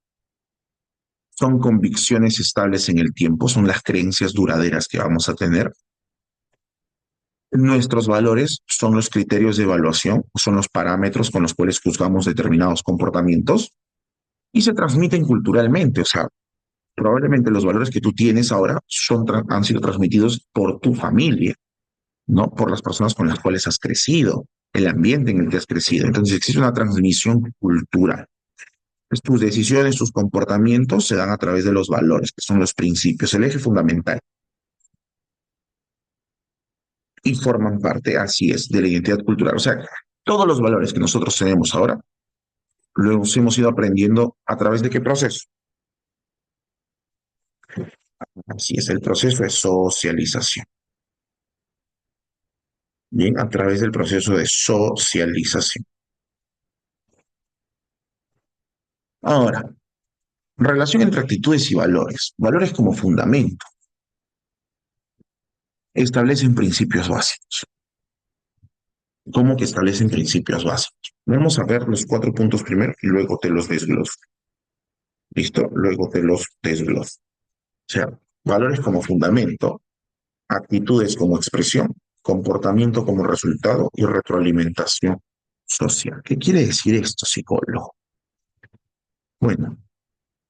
son convicciones estables en el tiempo, son las creencias duraderas que vamos a tener. Nuestros valores son los criterios de evaluación, son los parámetros con los cuales juzgamos determinados comportamientos y se transmiten culturalmente. O sea, probablemente los valores que tú tienes ahora han sido transmitidos por tu familia, ¿no? Por las personas con las cuales has crecido, el ambiente en el que has crecido. Entonces existe una transmisión cultural. Pues tus decisiones, tus comportamientos se dan a través de los valores, que son los principios, el eje fundamental, y forman parte, así es, de la identidad cultural. O sea, todos los valores que nosotros tenemos ahora, los hemos ido aprendiendo a través de qué proceso. Así es, el proceso de socialización. Bien, a través del proceso de socialización. Ahora, relación entre actitudes y valores. Valores como fundamento. Establecen principios básicos. ¿Cómo que establecen principios básicos? Vamos a ver los 4 puntos primero y luego te los desgloso. ¿Listo? Luego te los desgloso. O sea, valores como fundamento, actitudes como expresión, comportamiento como resultado y retroalimentación social. ¿Qué quiere decir esto, psicólogo? Bueno,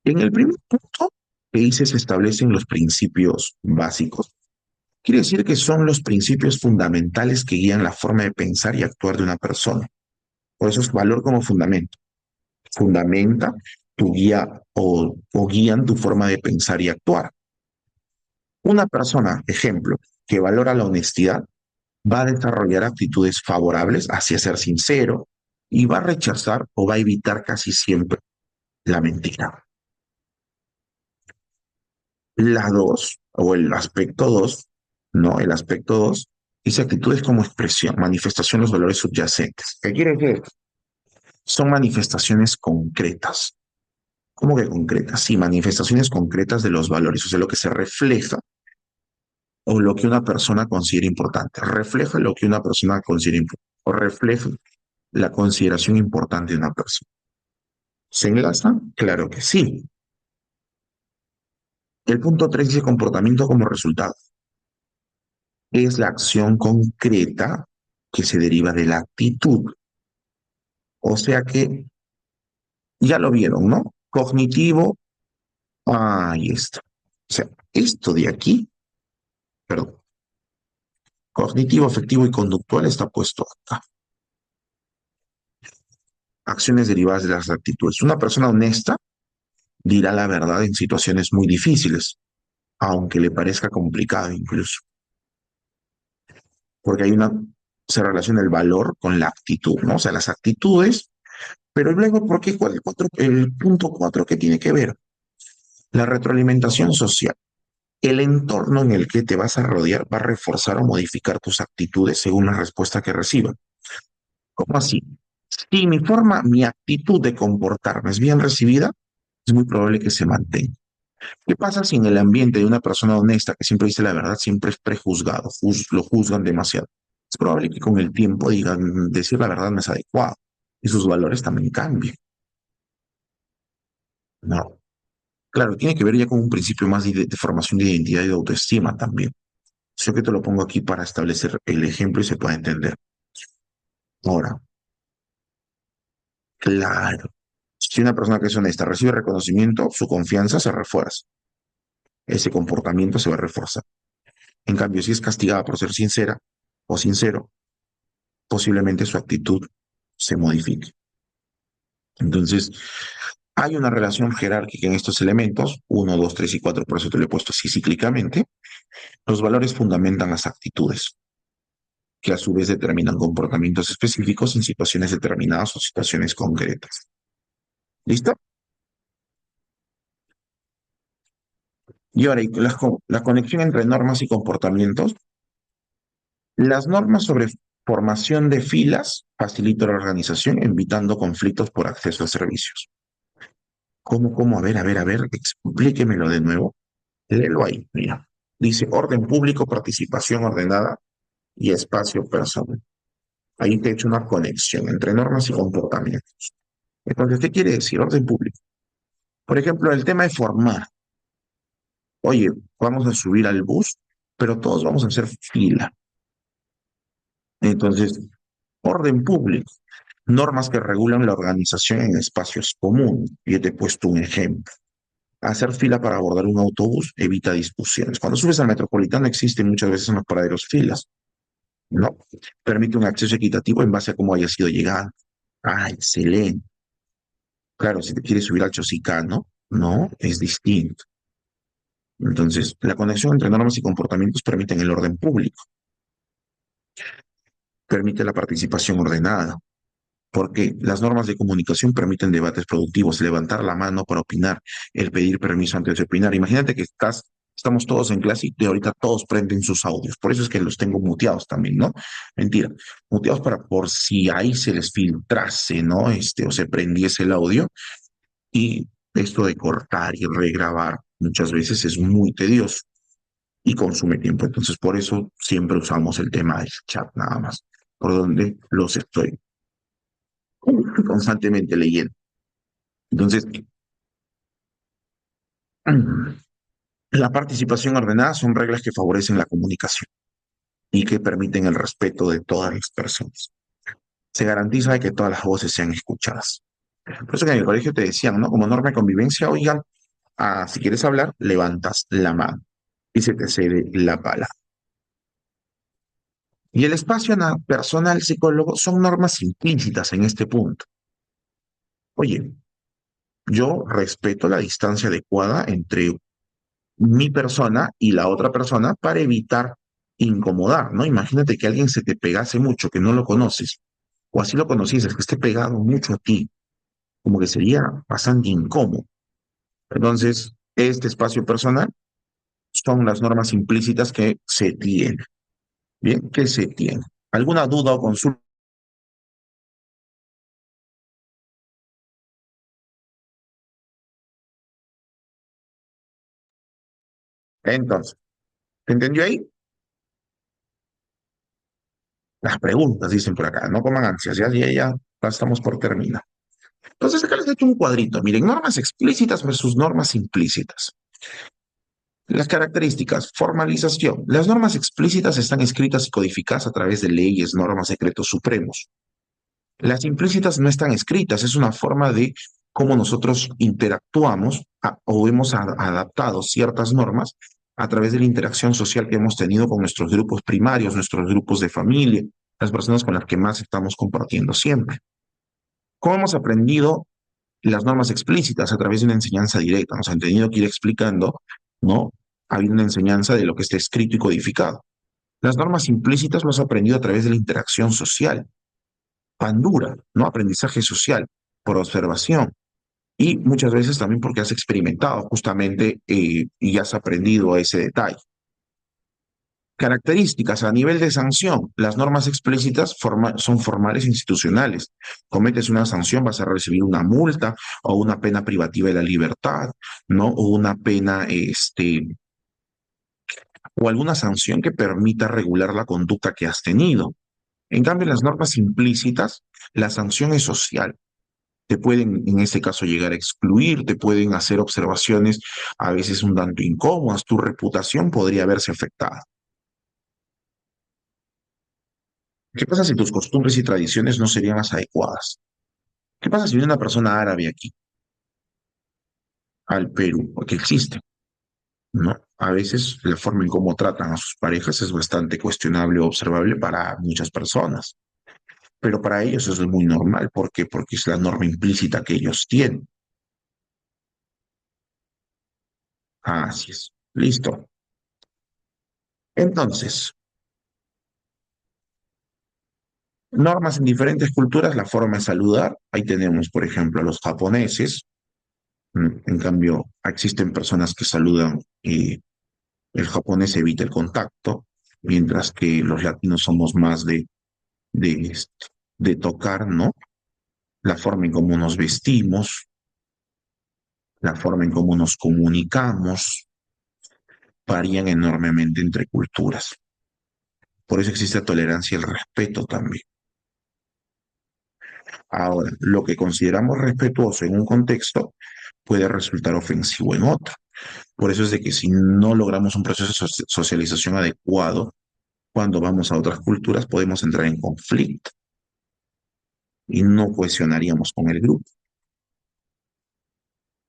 en el primer punto que dice se establecen los principios básicos. Quiere decir que son los principios fundamentales que guían la forma de pensar y actuar de una persona. Por eso es valor como fundamento. Fundamenta tu guía o guían tu forma de pensar y actuar. Una persona, ejemplo, que valora la honestidad, va a desarrollar actitudes favorables hacia ser sincero y va a rechazar o va a evitar casi siempre la mentira. La 2 o el aspecto 2, ¿no? El aspecto 2 dice actitudes como expresión, manifestación de los valores subyacentes. ¿Qué quiere decir? Son manifestaciones concretas. ¿Cómo que concretas? Sí, manifestaciones concretas de los valores, o sea, lo que se refleja o lo que una persona considera importante. Refleja lo que una persona considera importante o refleja la consideración importante de una persona. ¿Se enlaza? Claro que sí. El punto 3 dice comportamiento como resultado. Es la acción concreta que se deriva de la actitud. O sea que ya lo vieron, ¿no? Cognitivo, ahí está. O sea, esto de aquí, perdón, cognitivo, afectivo y conductual está puesto acá. Acciones derivadas de las actitudes. Una persona honesta dirá la verdad en situaciones muy difíciles, aunque le parezca complicado incluso, porque se relaciona el valor con la actitud, ¿no? O sea, las actitudes, pero luego, ¿por qué el punto 4 que tiene que ver? La retroalimentación social. El entorno en el que te vas a rodear va a reforzar o modificar tus actitudes según la respuesta que reciba. ¿Cómo así? Si mi actitud de comportarme es bien recibida, es muy probable que se mantenga. ¿Qué pasa si en el ambiente de una persona honesta que siempre dice la verdad, siempre es prejuzgado, lo juzgan demasiado? Es probable que con el tiempo digan, decir la verdad no es adecuado y sus valores también cambien. No. Claro, tiene que ver ya con un principio más de formación de identidad y de autoestima también. Yo que te lo pongo aquí para establecer el ejemplo y se pueda entender. Ahora, claro, si una persona que es honesta recibe reconocimiento, su confianza se refuerza. Ese comportamiento se va a reforzar. En cambio, si es castigada por ser sincera o sincero, posiblemente su actitud se modifique. Entonces, hay una relación jerárquica en estos elementos, uno, 2, 3 y 4, por eso te lo he puesto así cíclicamente. Los valores fundamentan las actitudes, que a su vez determinan comportamientos específicos en situaciones determinadas o situaciones concretas. ¿Listo? Y ahora, la conexión entre normas y comportamientos. Las normas sobre formación de filas facilitan la organización, evitando conflictos por acceso a servicios. ¿Cómo? A ver, explíquemelo de nuevo. Léelo ahí, mira. Dice orden público, participación ordenada y espacio personal. Ahí te he hecho una conexión entre normas y comportamientos. Entonces, ¿qué quiere decir orden público? Por ejemplo, el tema de formar. Oye, vamos a subir al bus, pero todos vamos a hacer fila. Entonces, orden público. Normas que regulan la organización en espacios comunes. Yo te he puesto un ejemplo. Hacer fila para abordar un autobús evita discusiones. Cuando subes al metropolitano existen muchas veces en los paraderos filas, ¿no? Permite un acceso equitativo en base a cómo haya sido llegado. Ah, excelente. Claro, si te quieres subir al Chosicano, no, es distinto. Entonces, la conexión entre normas y comportamientos permiten el orden público, permite la participación ordenada, porque las normas de comunicación permiten debates productivos, levantar la mano para opinar, el pedir permiso antes de opinar. Imagínate que estamos todos en clase y de ahorita todos prenden sus audios. Por eso es que los tengo muteados también, ¿no? Mentira. Muteados para por si ahí se les filtrase, ¿no? O se prendiese el audio. Y esto de cortar y regrabar muchas veces es muy tedioso y consume tiempo. Entonces, por eso siempre usamos el tema del chat nada más, por donde los estoy constantemente leyendo. Entonces, la participación ordenada son reglas que favorecen la comunicación y que permiten el respeto de todas las personas. Se garantiza que todas las voces sean escuchadas. Por eso que en el colegio te decían, ¿no? Como norma de convivencia, oigan, si quieres hablar, levantas la mano y se te cede la palabra. Y el espacio personal psicólogo son normas implícitas en este punto. Oye, yo respeto la distancia adecuada entre mi persona y la otra persona para evitar incomodar, ¿no? Imagínate que alguien se te pegase mucho, que no lo conoces, o así lo conocieses, que esté pegado mucho a ti, como que sería bastante incómodo. Entonces, este espacio personal son las normas implícitas que se tienen. Bien, que se tienen. ¿Alguna duda o consulta? Entonces, ¿te entendió ahí? Las preguntas, dicen por acá. No coman ansias, ya estamos por terminar. Entonces, acá les he hecho un cuadrito. Miren, normas explícitas versus normas implícitas. Las características, formalización. Las normas explícitas están escritas y codificadas a través de leyes, normas, decretos supremos. Las implícitas no están escritas, es una forma de cómo nosotros interactuamos o hemos adaptado ciertas normas a través de la interacción social que hemos tenido con nuestros grupos primarios, nuestros grupos de familia, las personas con las que más estamos compartiendo siempre. ¿Cómo hemos aprendido las normas explícitas? A través de una enseñanza directa. Nos han tenido que ir explicando, ¿no? Ha habido una enseñanza de lo que está escrito y codificado. Las normas implícitas lo has aprendido a través de la interacción social, pandura, ¿no? Aprendizaje social, por observación. Y muchas veces también porque has experimentado justamente y has aprendido ese detalle. Características a nivel de sanción. Las normas explícitas son formales e institucionales. Cometes una sanción, vas a recibir una multa o una pena privativa de la libertad, ¿no? O una pena, o alguna sanción que permita regular la conducta que has tenido. En cambio, las normas implícitas, la sanción es social. Te pueden, en este caso, llegar a excluir, te pueden hacer observaciones a veces un tanto incómodas, tu reputación podría verse afectada. ¿Qué pasa si tus costumbres y tradiciones no serían las adecuadas? ¿Qué pasa si viene una persona árabe aquí, al Perú? Porque existe, ¿no? A veces la forma en cómo tratan a sus parejas es bastante cuestionable o observable para muchas personas, pero para ellos eso es muy normal. ¿Por qué? Porque es la norma implícita que ellos tienen. Así es. Listo. Entonces, normas en diferentes culturas, la forma de saludar. Ahí tenemos, por ejemplo, a los japoneses. En cambio, existen personas que saludan y el japonés evita el contacto, mientras que los latinos somos más de, de tocar, ¿no? La forma en cómo nos vestimos, la forma en cómo nos comunicamos, varían enormemente entre culturas. Por eso existe tolerancia y el respeto también. Ahora, lo que consideramos respetuoso en un contexto puede resultar ofensivo en otro. Por eso es de que si no logramos un proceso de socialización adecuado, cuando vamos a otras culturas podemos entrar en conflicto y no cohesionaríamos con el grupo.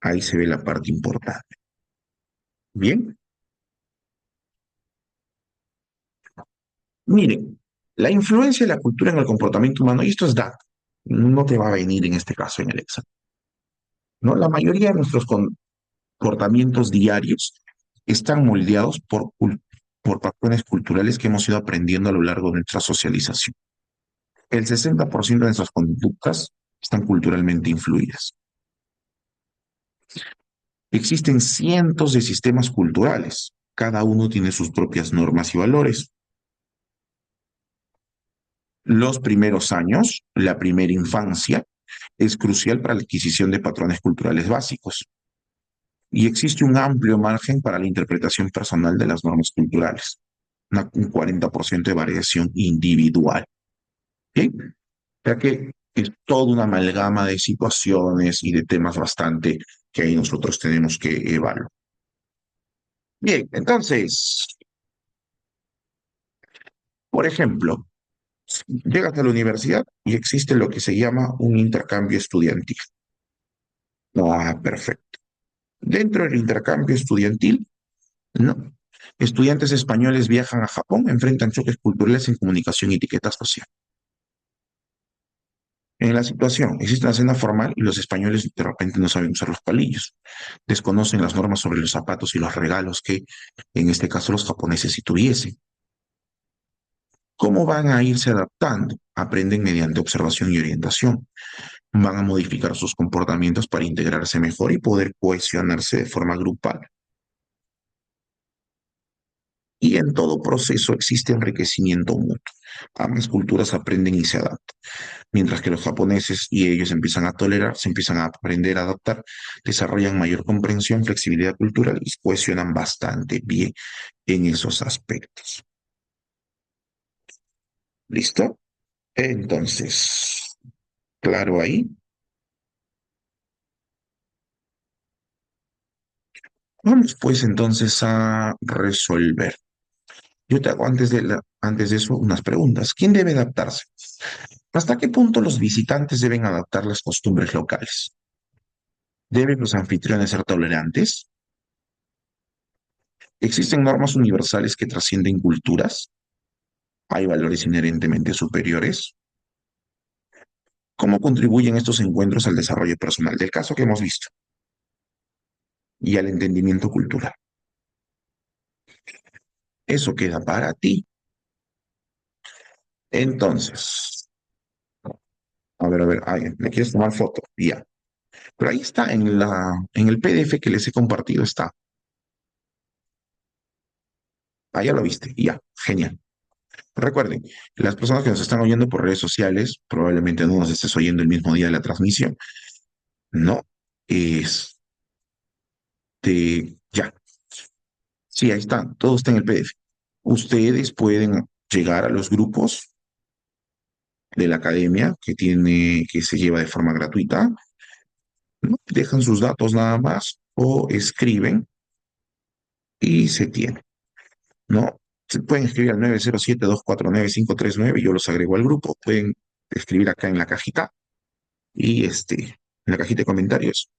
Ahí se ve la parte importante. Bien, miren, la influencia de la cultura en el comportamiento humano, y esto es data, no te va a venir en este caso en el examen, ¿no? La mayoría de nuestros comportamientos diarios están moldeados por patrones culturales que hemos ido aprendiendo a lo largo de nuestra socialización. El 60% de nuestras conductas están culturalmente influidas. Existen cientos de sistemas culturales. Cada uno tiene sus propias normas y valores. Los primeros años, la primera infancia, es crucial para la adquisición de patrones culturales básicos. Y existe un amplio margen para la interpretación personal de las normas culturales, un 40% de variación individual. ¿Sí? O sea que es toda una amalgama de situaciones y de temas bastante que ahí nosotros tenemos que evaluar. Bien, entonces, por ejemplo, llegas a la universidad y existe lo que se llama un intercambio estudiantil. Ah, perfecto. Dentro del intercambio estudiantil, no. Estudiantes españoles viajan a Japón, enfrentan choques culturales en comunicación y etiqueta social. En la situación, existe una cena formal y los españoles de repente no saben usar los palillos, desconocen las normas sobre los zapatos y los regalos que en este caso los japoneses sí tuviesen. ¿Cómo van a irse adaptando? Aprenden mediante observación y orientación. Van a modificar sus comportamientos para integrarse mejor y poder cohesionarse de forma grupal. Y en todo proceso existe enriquecimiento mutuo. Ambas culturas aprenden y se adaptan. Mientras que los japoneses y ellos empiezan a tolerar, se empiezan a aprender a adaptar, desarrollan mayor comprensión, flexibilidad cultural y cohesionan bastante bien en esos aspectos. ¿Listo? Entonces, claro ahí. Vamos pues entonces a resolver. Yo te hago antes de eso unas preguntas. ¿Quién debe adaptarse? ¿Hasta qué punto los visitantes deben adaptar las costumbres locales? ¿Deben los anfitriones ser tolerantes? ¿Existen normas universales que trascienden culturas? ¿Hay valores inherentemente superiores? ¿Cómo contribuyen estos encuentros al desarrollo personal del caso que hemos visto y al entendimiento cultural? Eso queda para ti. Entonces, a ver, ay, ¿me quieres tomar foto? Ya. Pero ahí está, en el PDF que les he compartido está. Ah, ya lo viste, ya, genial. Recuerden, las personas que nos están oyendo por redes sociales, probablemente no nos estés oyendo el mismo día de la transmisión, no, ya, sí, ahí está, todo está en el PDF. Ustedes pueden llegar a los grupos de la academia que se lleva de forma gratuita, ¿no? Dejan sus datos nada más o escriben y se tiene, ¿no? Se pueden escribir al 907-249-539 y yo los agrego al grupo. Pueden escribir acá en la cajita y en la cajita de comentarios.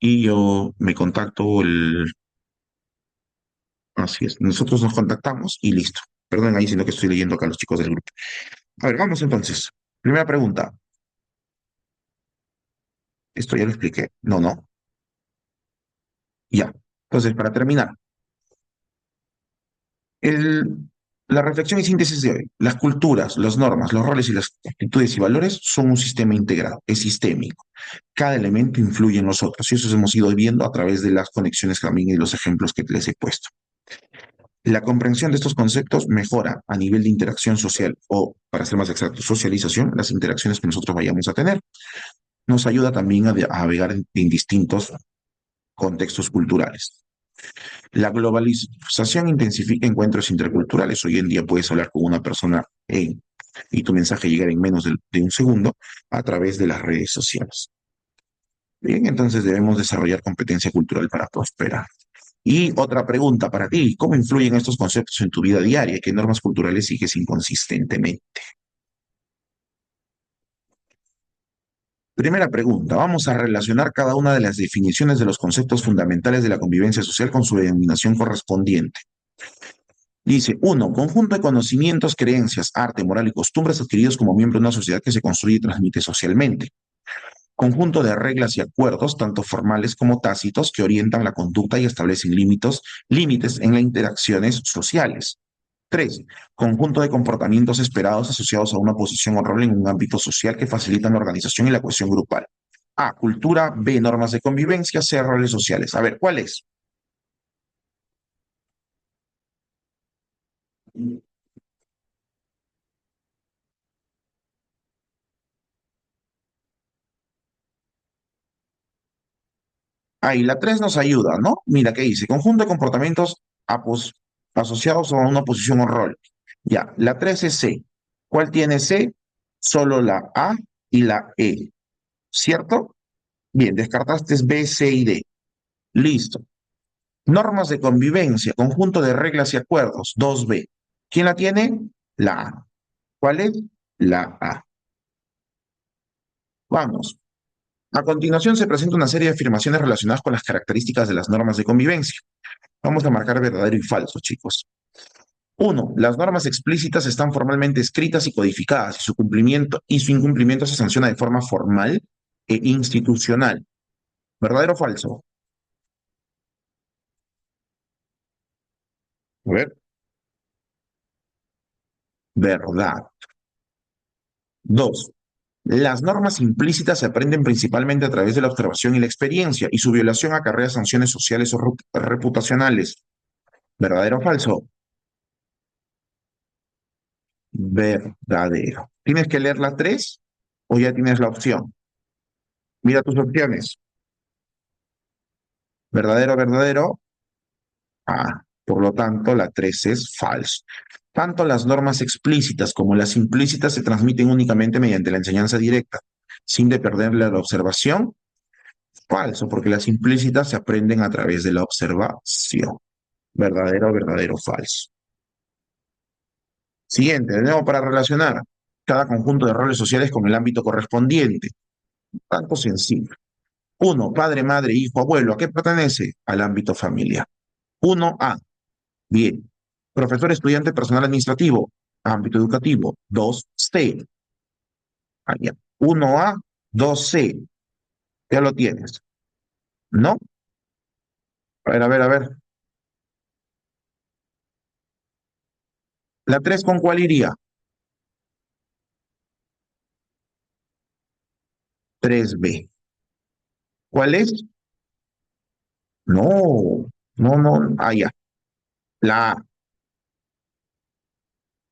Y yo me contacto así es, nosotros nos contactamos y listo. Perdón ahí, sino que estoy leyendo acá a los chicos del grupo. A ver, vamos entonces. Primera pregunta. Esto ya lo expliqué. No, no. Ya. Entonces, para terminar, el, la reflexión y síntesis de hoy. Las culturas, las normas, los roles y las actitudes y valores son un sistema integrado, es sistémico. Cada elemento influye en los otros y eso hemos ido viendo a través de las conexiones también y los ejemplos que les he puesto. La comprensión de estos conceptos mejora a nivel de interacción social o, para ser más exacto, socialización, las interacciones que nosotros vayamos a tener. Nos ayuda también a navegar en distintos contextos culturales. La globalización intensifica encuentros interculturales. Hoy en día puedes hablar con una persona y tu mensaje llegar en menos de un segundo a través de las redes sociales. Bien, entonces debemos desarrollar competencia cultural para prosperar. Y otra pregunta para ti, ¿cómo influyen estos conceptos en tu vida diaria? ¿Qué normas culturales sigues inconsistentemente? Primera pregunta, vamos a relacionar cada una de las definiciones de los conceptos fundamentales de la convivencia social con su denominación correspondiente. Dice, uno, conjunto de conocimientos, creencias, arte, moral y costumbres adquiridos como miembro de una sociedad que se construye y transmite socialmente. Conjunto de reglas y acuerdos, tanto formales como tácitos, que orientan la conducta y establecen límites en las interacciones sociales. Tres, conjunto de comportamientos esperados asociados a una posición o rol en un ámbito social que facilitan la organización y la cohesión grupal. A, cultura. B, normas de convivencia. C, roles sociales. A ver, ¿cuál es? Ahí, la 3 nos ayuda, ¿no? Mira, ¿qué dice? Conjunto de comportamientos asociados a una posición o rol. Ya, la 3 es C. ¿Cuál tiene C? Solo la A y la E, ¿cierto? Bien, descartaste B, C y D. Listo. Normas de convivencia, conjunto de reglas y acuerdos, 2B. ¿Quién la tiene? La A. ¿Cuál es? La A. Vamos. A continuación se presenta una serie de afirmaciones relacionadas con las características de las normas de convivencia. Vamos a marcar verdadero y falso, chicos. Uno, las normas explícitas están formalmente escritas y codificadas y su incumplimiento se sanciona de forma formal e institucional. ¿Verdadero o falso? A ver, verdad. Dos, las normas implícitas se aprenden principalmente a través de la observación y la experiencia, y su violación acarrea sanciones sociales o reputacionales. ¿Verdadero o falso? Verdadero. ¿Tienes que leer la 3 o ya tienes la opción? Mira tus opciones. ¿Verdadero, verdadero? Ah, por lo tanto, la 3 es falso. Tanto las normas explícitas como las implícitas se transmiten únicamente mediante la enseñanza directa, sin de perderle la observación. Falso, porque las implícitas se aprenden a través de la observación. Verdadero, verdadero, falso. Siguiente, de nuevo para relacionar cada conjunto de roles sociales con el ámbito correspondiente. Tanto sencillo. Uno, padre, madre, hijo, abuelo. ¿A qué pertenece? Al ámbito familiar. Uno a Bien. Profesor, estudiante, personal administrativo. Ámbito educativo. Dos c Allá. Uno a dos c Ya lo tienes. ¿No? A ver, a ver, a ver. La 3 ¿con cuál iría? Tres b ¿Cuál es? No, no, no. Ya. La A,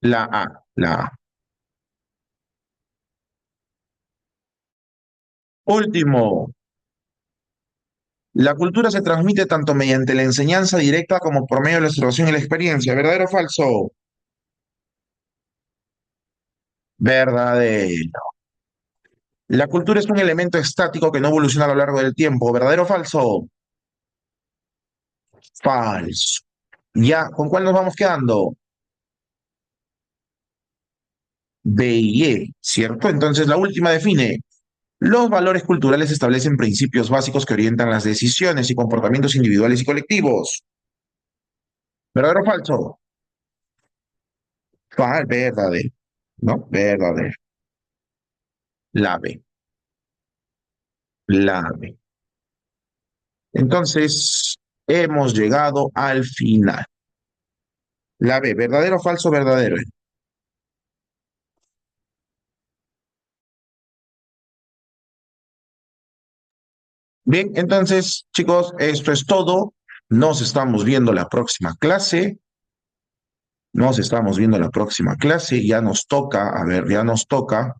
la A, la A. Último. La cultura se transmite tanto mediante la enseñanza directa como por medio de la observación y la experiencia. ¿Verdadero o falso? Verdadero. La cultura es un elemento estático que no evoluciona a lo largo del tiempo. ¿Verdadero o falso? Falso. Ya, ¿con cuál nos vamos quedando? B y E, ¿cierto? Entonces la última define. Los valores culturales establecen principios básicos que orientan las decisiones y comportamientos individuales y colectivos. ¿Verdadero o falso? Verdadero. ¿No? Verdadero. La B. La B. Entonces, hemos llegado al final. La B, verdadero o falso, verdadero. Bien, entonces, chicos, esto es todo. Nos estamos viendo la próxima clase. Nos estamos viendo la próxima clase. Ya nos toca, a ver, ya nos toca.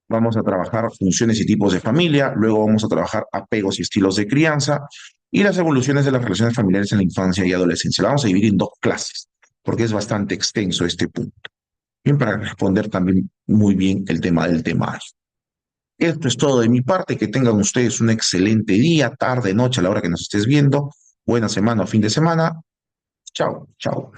Vamos a trabajar funciones y tipos de familia. Luego vamos a trabajar apegos y estilos de crianza y las evoluciones de las relaciones familiares en la infancia y adolescencia. La vamos a dividir en dos clases porque es bastante extenso este punto. Bien, para responder también muy bien el tema del temario. Esto es todo de mi parte. Que tengan ustedes un excelente día, tarde, noche, a la hora que nos estés viendo. Buena semana o fin de semana. Chao, chao.